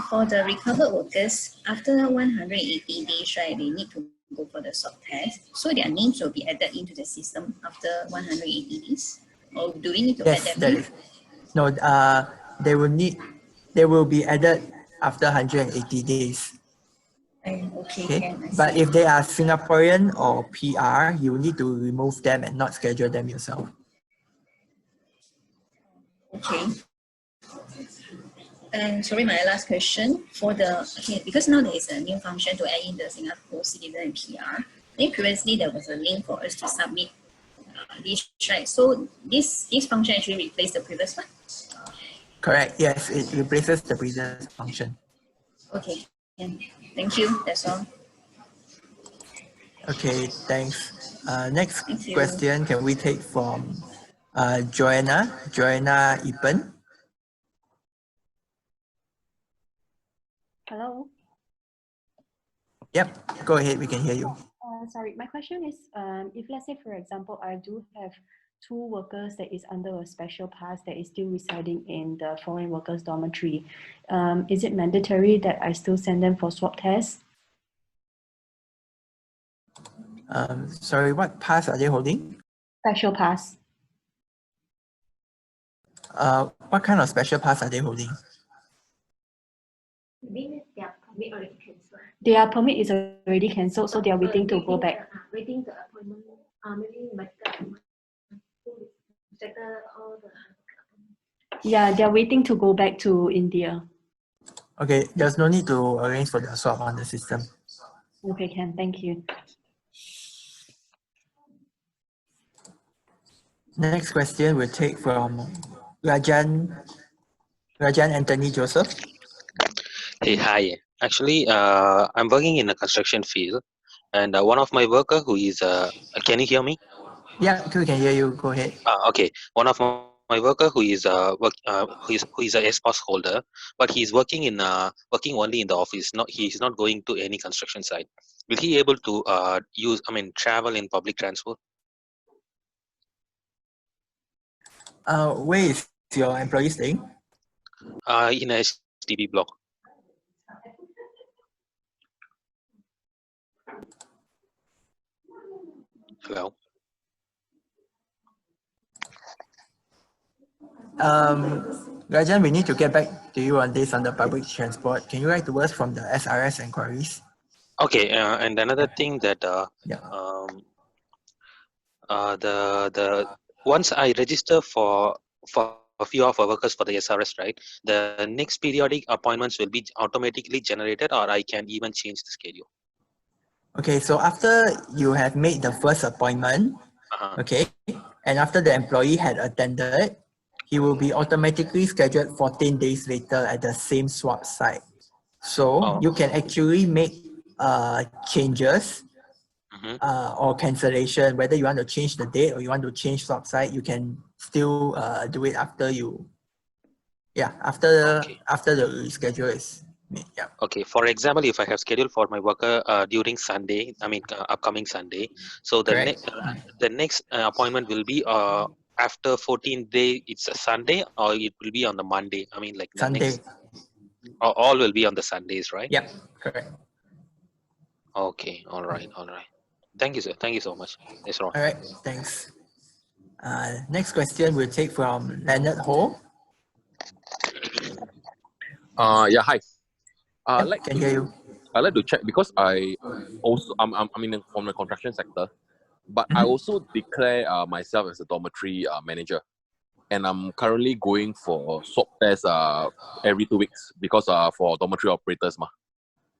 For the recovered workers, after 180 days, right, they need to go for the swab test. So their names will be added into the system after 180 days. Or do we need to add Yes, them that in? is. No, they will be added after 180 days. Okay, Okay, can I but see. if they are Singaporean or PR, you need to remove them and not schedule them yourself. Okay. And sorry, my last question for the, okay, because now there is a new function to add in the Singapore citizen and PR. Then previously there was a link for us to submit this, right? So this function actually replaced the previous one? Correct, yes, it replaces the previous function. Okay, thank you, that's all. Okay, thanks. Next Thank you. question can we take from Joanna Ipen? Hello. Yep, go ahead, we can hear you. Sorry, my question is, if let's say, for example, I do have 2 workers that is under a special pass that is still residing in the foreign workers dormitory, is it mandatory that I still send them for swab tests? Sorry, what pass are they holding? Special pass. What kind of special pass are they holding? Their permit is already cancelled, so they are waiting to go back. Waiting the appointment, maybe medical appointment to settle all the. Yeah, they are waiting to go back to India. Okay, there's no need to arrange for the swap on the system. Okay, can, thank you. Next question we'll take from Rajan Anthony Joseph. Hey, hi. Actually, I'm working in a construction field, and one of my worker who is, can you hear me? Yeah, we can hear you. Go ahead. Okay. One of my worker who is who is a S pass holder, but he's working in working only in the office. He's not going to any construction site. Will he able to travel in public transport? Where is your employee staying? In a HPB block. Hello. Rajan, we need to get back to you on this on the public transport. Can you write to us from the SRS inquiries? Okay, and another thing that Yeah. the once I register for a few of our workers for the SRS, right? The next periodic appointments will be automatically generated, or I can even change the schedule. Okay, so after you have made the first appointment, okay, and after the employee had attended, he will be automatically scheduled 14 days later at the same swap site. So you can actually make changes or cancellation, whether you want to change the date or you want to change swap site, you can still do it after you, after the reschedule is made. Yeah. Okay, for example, if I have scheduled for my worker during Sunday, upcoming Sunday, so the next appointment will be after 14 days. It's a Sunday, or it will be on the Monday. I mean, like the Sunday. next, all will be on the Sundays, right? Yep, correct. Okay, all right. Thank you, sir. Thank you so much. Yes, All right, thanks. Next question we'll take from Leonard Ho. Yeah, hi. Can hear you. I'd like to check because I'm from the construction sector, but I also declare myself as a dormitory manager, and I'm currently going for swab tests every 2 weeks because for dormitory operators,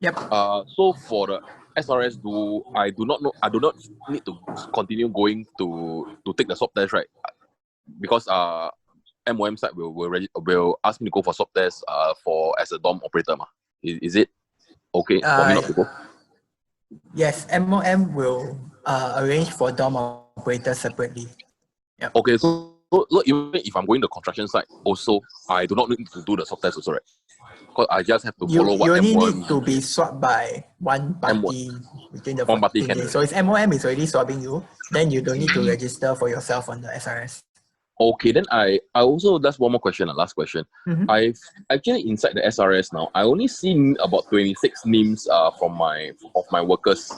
Yep. So for the SRS, I do not need to continue going to take the swab test, right? Because MOM site will ask me to go for swab test as a dorm operator, Is it okay for me not to go? Yes, MOM will arrange for dorm operators separately. Yep. Okay, so even if I'm going to construction site, also I do not need to do the swab test also, right? Because I just have to follow what you only MOM. need to be swabbed by one party within the one party 14 can. days. So if MOM is already swabbing you, then you don't need to register for yourself on the SRS. Okay, then I also, that's one more question, last question. I've actually inside the SRS now, I only seen about 26 names of my workers.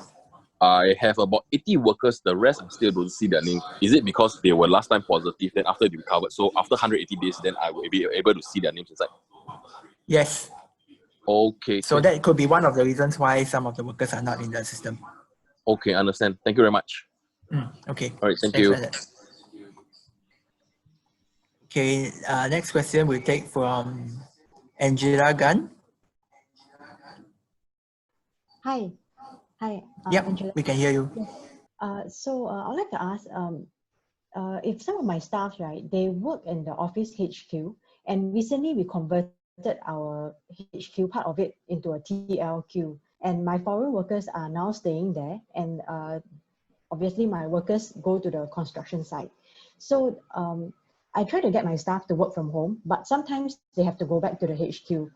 I have about 80 workers. The rest I still don't see their name. Is it because they were last time positive, then after they recovered? So after 180 days, then I will be able to see their names inside. Yes. Okay. So that could be one of the reasons why some of the workers are not in the system. Okay, understand. Thank you very much. Okay. All right, thank Thanks you. for that. Okay, next question we'll take from Angela Gunn. Hi. Hi. Yep, Angela. we can hear you. So I'd like to ask, if some of my staff, right, they work in the office HQ, and recently we converted our HQ, part of it, into a TLQ, and my foreign workers are now staying there, and obviously my workers go to the construction site. So I try to get my staff to work from home, but sometimes they have to go back to the HQ.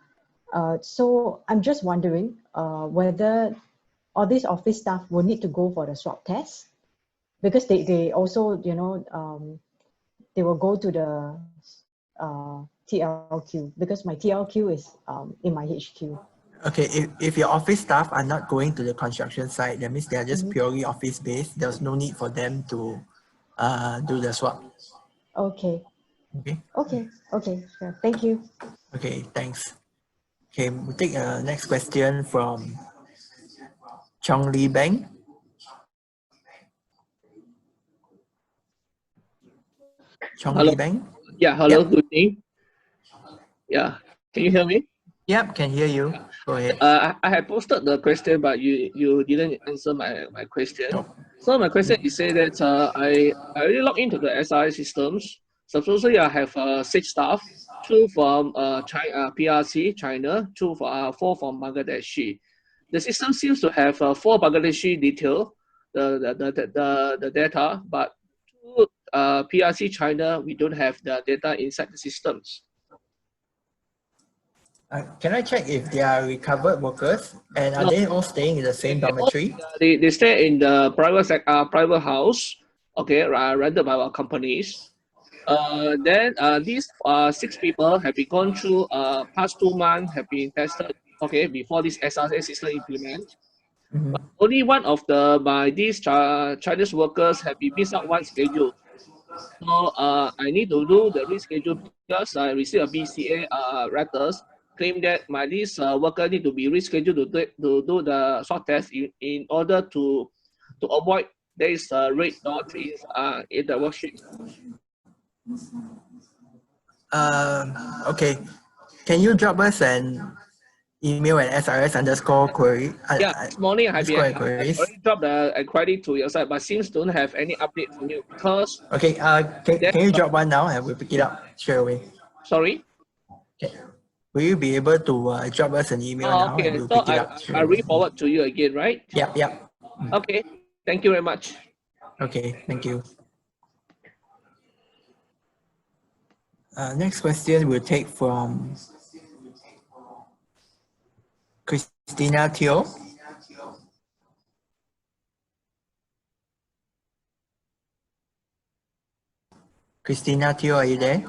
So I'm just wondering whether all these office staff will need to go for the swab test, because they also, you know, they will go to the TLQ, because my TLQ is in my HQ. Okay, if your office staff are not going to the construction site, that means they are just purely office based. There's no need for them to do the swab. Okay. Okay. Okay, sure. Thank you. Okay, thanks. Okay, we'll take next question from Chong Lee Bang. Chong Hello. Lee Bang? Yeah, hello, Yep. good evening. Yeah, can you hear me? Yep, can hear you. Go ahead. I had posted the question, but you didn't answer my question. Nope. So my question is say that I already logged into the SRS systems. Supposedly I have 6 staff, 2 from China, PRC, China, 4 from Bangladesh. The system seems to have 4 Bangladeshi detail, the data, but 2 PRC China, we don't have the data inside the systems. Can I check if they are recovered workers and are they all staying in the same dormitory? They stay in the private house, okay, rented by our companies. Then these 6 people have been gone through past 2 months, have been tested, okay, before this SRS system implement. But only one of these Chinese workers have been missed out one schedule. So I need to do the reschedule because I received a BCA letters claim that this worker need to be rescheduled to do the swab test in order to avoid there is a red dot in the worksheet. Okay. Can you drop us an email at SRS_query? Yeah, this morning I queries. already dropped the inquiry to your site, but seems don't have any update from you because. Okay. Can you drop one now and we'll pick it up straight away? Sorry. Okay. Will you be able to drop us an email now and we'll pick it up straight I away? re-forward to you again, right? Yep. Okay. Thank you very much. Okay, thank you. Next question we'll take from Christina Teo. Christina Teo, are you there?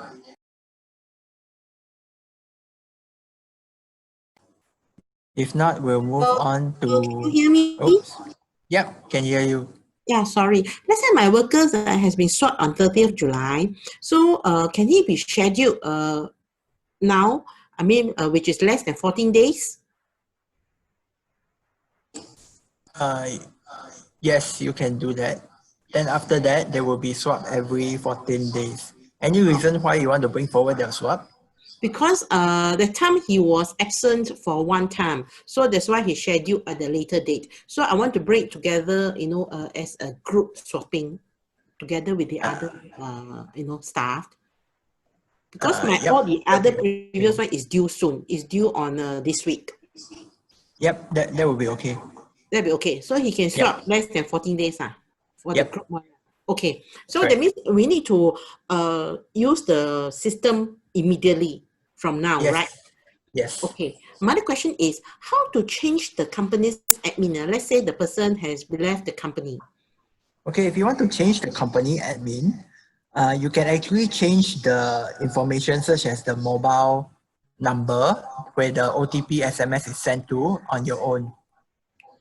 If not, we'll move on to. Can you hear me? Oops. Yep, can hear you. Yeah, sorry. Let's say my workers has been swabbed on 30th July. So can he be scheduled now? I mean, which is less than 14 days? Yes, you can do that. Then after that, they will be swabbed every 14 days. Any reason why you want to bring forward their swab? Because the time he was absent for one time, so that's why he scheduled at the later date. So I want to bring it together, you know, as a group swapping together with the other, you know, staff. Because all the other previous one is due soon. It's due on this week. Yep, that will be okay. That'll be okay. So he can swap less than 14 days for the group one. Okay. So that means we need to use the system immediately from now, right? Yes. Okay. My other question is how to change the company's admin. Let's say the person has left the company. Okay, if you want to change the company admin, you can actually change the information such as the mobile number where the OTP SMS is sent to on your own.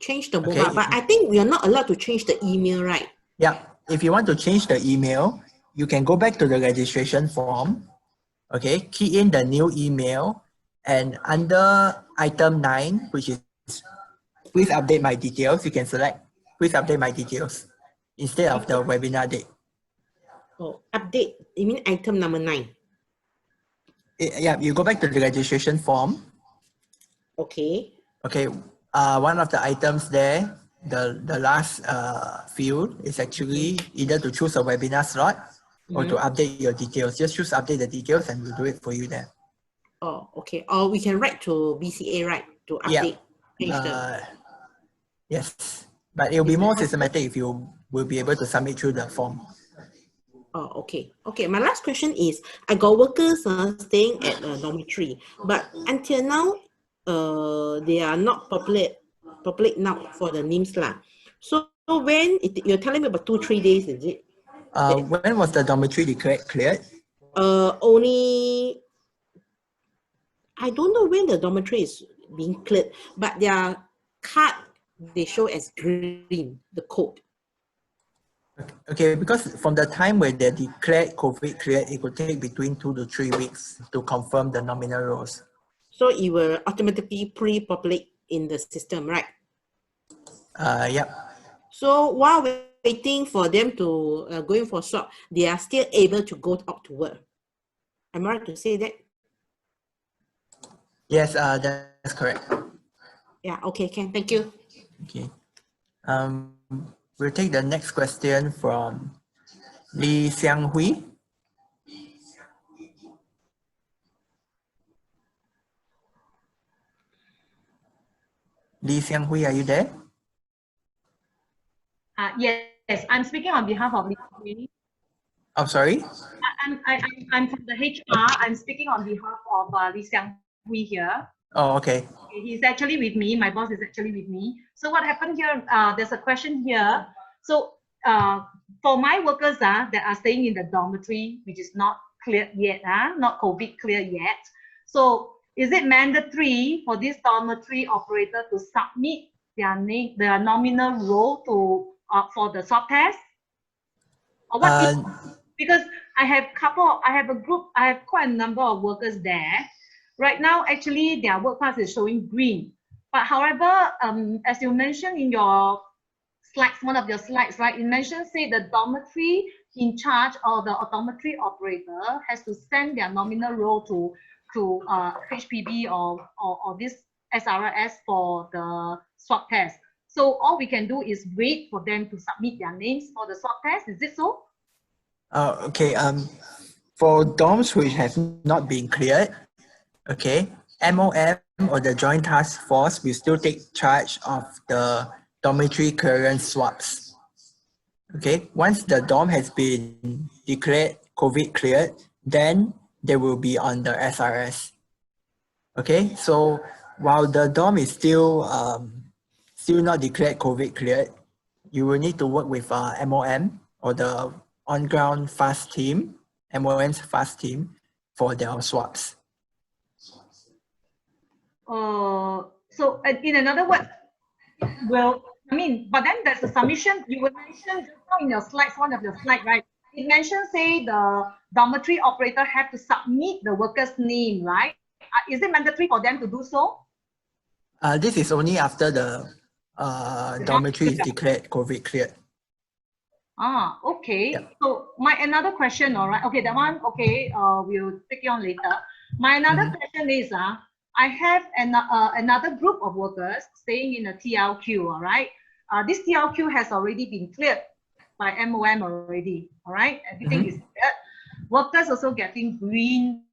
Change the Okay. mobile, but I think we are not allowed to change the email, right? Yeah, if you want to change the email, you can go back to the registration form, okay, key in the new email, and under item 9, which is please update my details, you can select please update my details instead of the webinar date. Oh, update, you mean item number 9? Yeah, you go back to the registration form. Okay. Okay, one of the items there, the last field is actually either to choose a webinar slot or to update your details. Just choose update the details and we'll do it for you there. Oh, okay. Or we can write to BCA, right? To update, change the... Yes, but it'll be more systematic if you will be able to submit through the form. Oh, okay. Okay, my last question is, I got workers staying at a dormitory, but until now, they are not populate now for the names lah. So when you're telling me about 2-3 days, is it? When was the dormitory declared cleared? Only, I don't know when the dormitory is being cleared, but their card, they show as green, the code. Okay, because from the time when they declared COVID cleared, it could take between 2 to 3 weeks to confirm the nominal roles. So it will automatically pre-populate in the system, right? Yep. So while waiting for them to going for swap, they are still able to go out to work. Am I right to say that? Yes, that's correct. Yeah, okay, thank you. Okay. We'll take the next question from Lee Xiang Hui. Lee Xiang Hui, are you there? Yes, I'm speaking on behalf of Lee Xiang Hui. I'm sorry? I'm from the HR. I'm speaking on behalf of Lee Xiang Hui here. Oh, okay. He's actually with me. My boss is actually with me. So what happened here, there's a question here. So for my workers that are staying in the dormitory, which is not cleared yet, not COVID clear yet. So is it mandatory for this dormitory operator to submit their name, their nominal role to for the swab test? Or what? Because I have quite a number of workers there. Right now, actually, their work pass is showing green. But however, as you mentioned in your slides, one of your slides, right, you mentioned, say, the dormitory in charge or the dormitory operator has to send their nominal role to HPB or this SRS for the swab test. So all we can do is wait for them to submit their names for the swab test. Is it so? Okay. For dorms which have not been cleared, okay, MOM or the Joint Task Force will still take charge of the dormitory clearance swaps. Okay, once the dorm has been declared COVID cleared, then they will be on the SRS. Okay, so while the dorm is still not declared COVID cleared, you will need to work with MOM or the on-ground FAST team, MOM's FAST team, for their swaps. So in another word, well, I mean, but then there's a submission. You were mentioned just now in your slides, one of your slides, right? It mentions, say, the dormitory operator have to submit the worker's name, right? Is it mandatory for them to do so? This is only after the dormitory is declared COVID cleared. Okay. Yep. So my another question, all right? Okay, that one, okay, we'll take it on later. My another question is, I have another group of workers staying in a TLQ, all right? This TLQ has already been cleared by MOM already, all right? Everything is cleared. Workers also getting green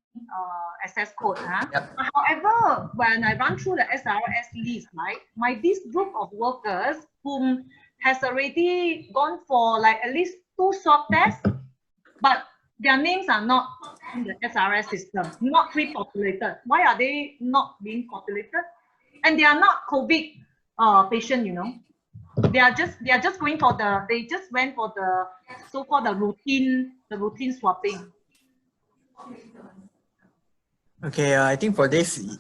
access code. Yep. However, when I run through the SRS list, right, this group of workers whom has already gone for like at least 2 swab tests, but their names are not in the SRS system, not pre-populated. Why are they not being populated? And they are not COVID patient, you know. They are just going for they just went for the so-called the routine swapping. Okay, I think for this,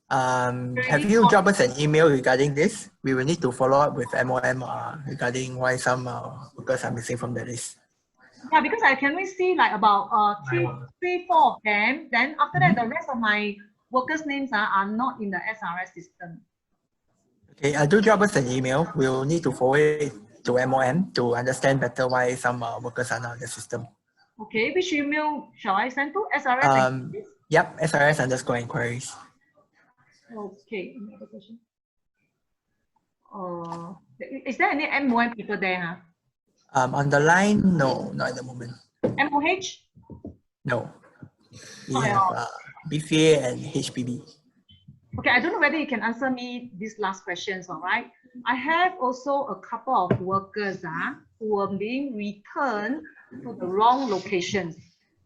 Have you dropped us an email regarding this? We will need to follow up with MOM regarding why some workers are missing from the list. Yeah, because I can only see like about three, four of them. Then after that, the rest of my workers' names are not in the SRS system. Okay, do drop us an email. We'll need to forward it to MOM to understand better why some workers are not in the system. Okay, which email shall I send to? SRS? Yep, SRS_inquiries. Okay, another question. Is there any MOM people there? On the line, no, not at the moment. MOH? No. We have BCA and HPB. Okay, I don't know whether you can answer me these last questions, all right? I have also a couple of workers who are being returned to the wrong locations.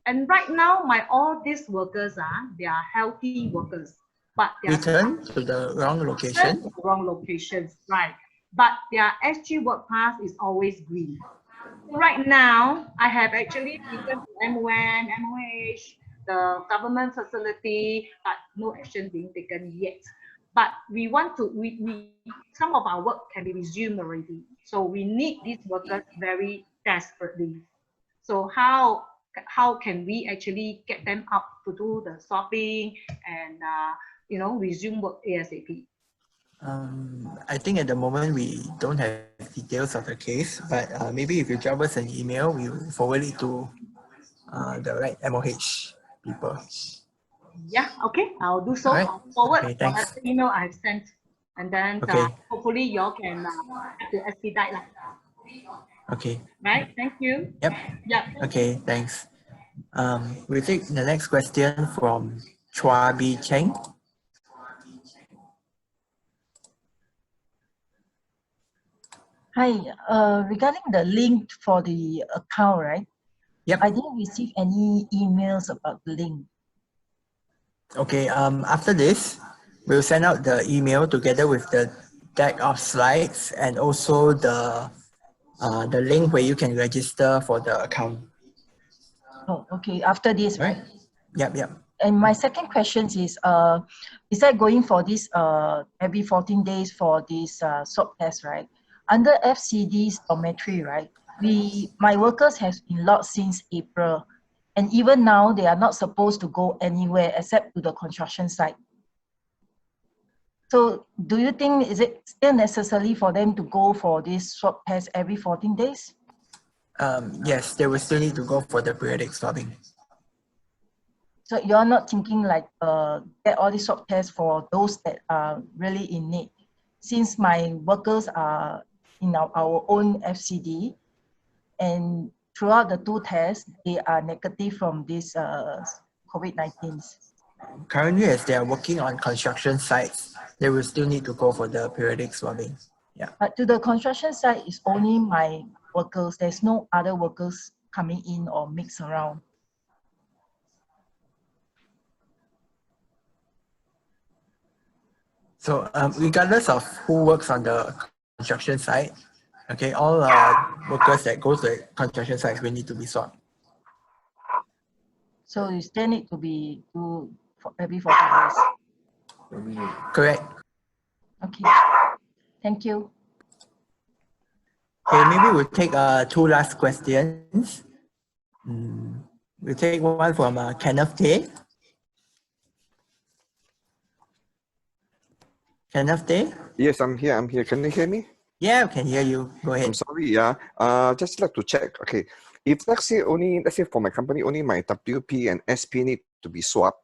And right now, all these workers they are healthy workers. But they are returned to the wrong location? Wrong locations, right. But their SG work pass is always green. Right now, I have actually returned to MON, MOH, the government facility, but no action being taken yet. But we want to, some of our work can be resumed already. So we need these workers very desperately. So how can we actually get them up to do the swabbing and resume work ASAP? I think at the moment we don't have details of the case, but maybe if you drop us an email, we will forward it to the right MOH people. Yeah, okay, I'll do so. Right. I'll forward thanks. the email I've sent, and then hopefully y'all can expedite that. Okay. Right, thank you. Yep. Yep. Okay, thanks. We'll take the next question from Cheng. Hi, regarding the link for the account, right? Yep. I didn't receive any emails about the link. Okay, after this, we'll send out the email together with the deck of slides and also the link where you can register for the account. Oh, okay, after this, right? Yep. And my second question is that going for this every 14 days for this swab test, right? Under FCD's dormitory, right? My workers have been locked since April, and even now they are not supposed to go anywhere except to the construction site. So do you think is it still necessary for them to go for this swab test every 14 days? Yes, they will still need to go for the periodic swabbing. So you're not thinking like get all these swab tests for those that are really in need? Since my workers are in our own FCD, and throughout the 2 tests, they are negative from this COVID-19. Currently, as they are working on construction sites, they will still need to go for the periodic swabbing. Yeah. But to the construction site is only my workers. There's no other workers coming in or mix around. So regardless of who works on the construction site, okay, all workers that go to the construction sites will need to be swabbed. So you still need to be every 14 days. Correct. Okay. Thank you. Okay, maybe we'll take 2 last questions. We'll take one from Kenneth Tay. Kenneth Tay? Yes, I'm here. Can you hear me? Yeah, I can hear you. Go ahead. I'm sorry, just like to check. Okay, if let's say for my company, only my WP and SP need to be swapped.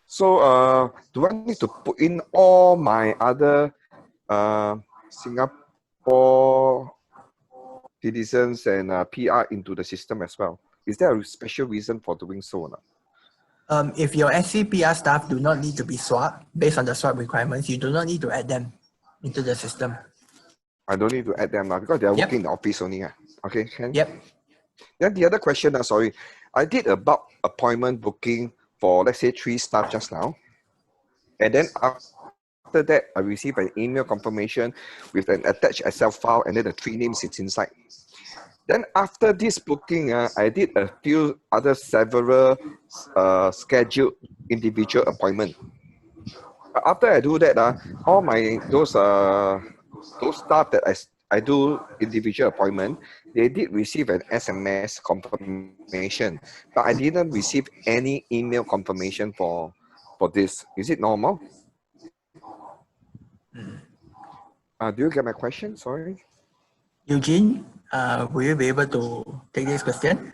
So do I need to put in all my other Singapore citizens and PR into the system as well? Is there a special reason for doing so or not? If your SCPR staff do not need to be swabbed, based on the swab requirements, you do not need to add them into the system. I don't need to add them because they are working in the office only. Okay, can? Yep. Then the other question, sorry, I did a bulk appointment booking for, let's say, 3 staff just now. And then after that, I received an email confirmation with an attached Excel file and then the 3 names it's inside. Then after this booking, I did a few other several scheduled individual appointments. After I do that, all those staff that I do individual appointment, they did receive an SMS confirmation, but I didn't receive any email confirmation for this. Is it normal? Do you get my question? Sorry. Eugene, will you be able to take this question?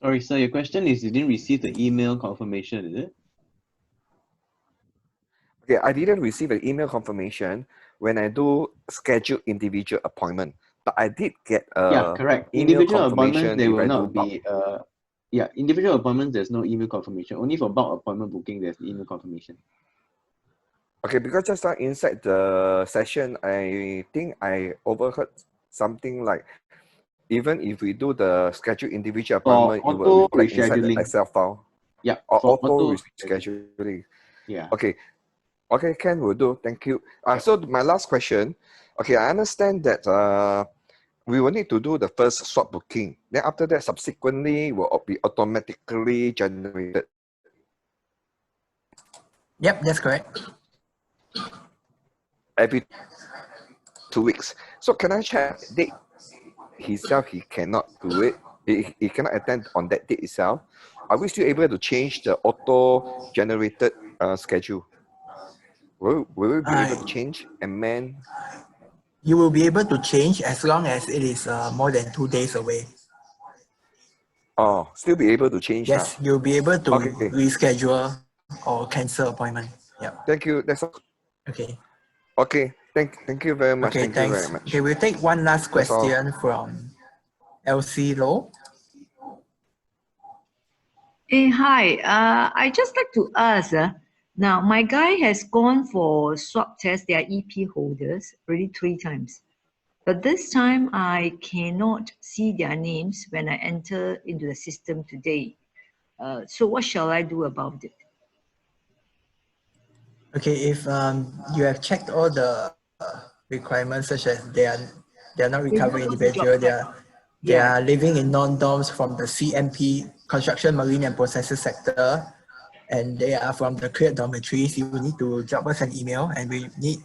Sorry, sir, your question is you didn't receive the email confirmation, is it? Okay, I didn't receive an email confirmation when I do schedule individual appointment, but I did get Yeah, correct. email Individual appointments, confirmation there if will I do not bulk. be, yeah, individual appointments, there's no email confirmation. Only for bulk appointment booking, there's email confirmation. Okay, because just now inside the session, I think I overheard something like, even if we do the schedule individual appointment, it will auto reflect inside the rescheduling. Excel file. Yeah, Or for auto auto rescheduling. Yeah. Okay. Okay, Ken will do. Thank you. So my last question. Okay, I understand that we will need to do the first swap booking. Then after that, subsequently will be automatically generated. Yep, that's correct. Every 2 weeks. So can I check date himself? He cannot do it. He cannot attend on that date itself. Are we still able to change the auto-generated schedule? Will we be able to change, amend? You will be able to change as long as it is more than 2 days away. Oh, still be able to change now. Yes, you'll be able to Okay. reschedule or cancel appointment. Yeah. Thank you. That's all. Okay. Okay. Thank you very much. Okay, Thank thanks. you very much. Okay, we'll take one last That's all. question from LC Low. Hey, hi. I just like to ask, now my guy has gone for swab test, they are EP holders, already 3 times. But this time I cannot see their names when I enter into the system today. So what shall I do about it? Okay, if you have checked all the requirements, such as they are not recovery individual, they are living in non-dorms from the CMP, Construction, Marine and Processes sector, and they are from the cleared dormitories, you will need to drop us an email and we need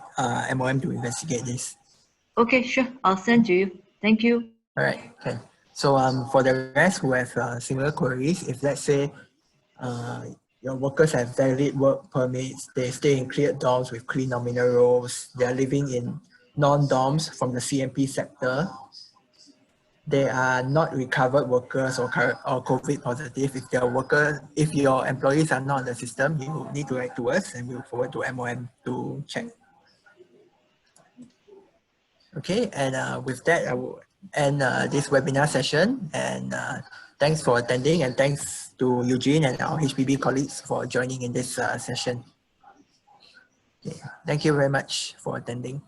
MOM to investigate this. Okay, sure. I'll send to you. Thank you. All right, okay. So for the rest who have similar queries, if let's say your workers have valid work permits, they stay in cleared dorms with clean nominal roles, they are living in non-dorms from the CMP sector, they are not recovered workers or COVID positive. If your employees are not on the system, you need to write to us and we'll forward to MOM to check. Okay, and with that, I will end this webinar session, and thanks for attending, and thanks to Eugene and our HPB colleagues for joining in this session. Okay. Thank you very much for attending.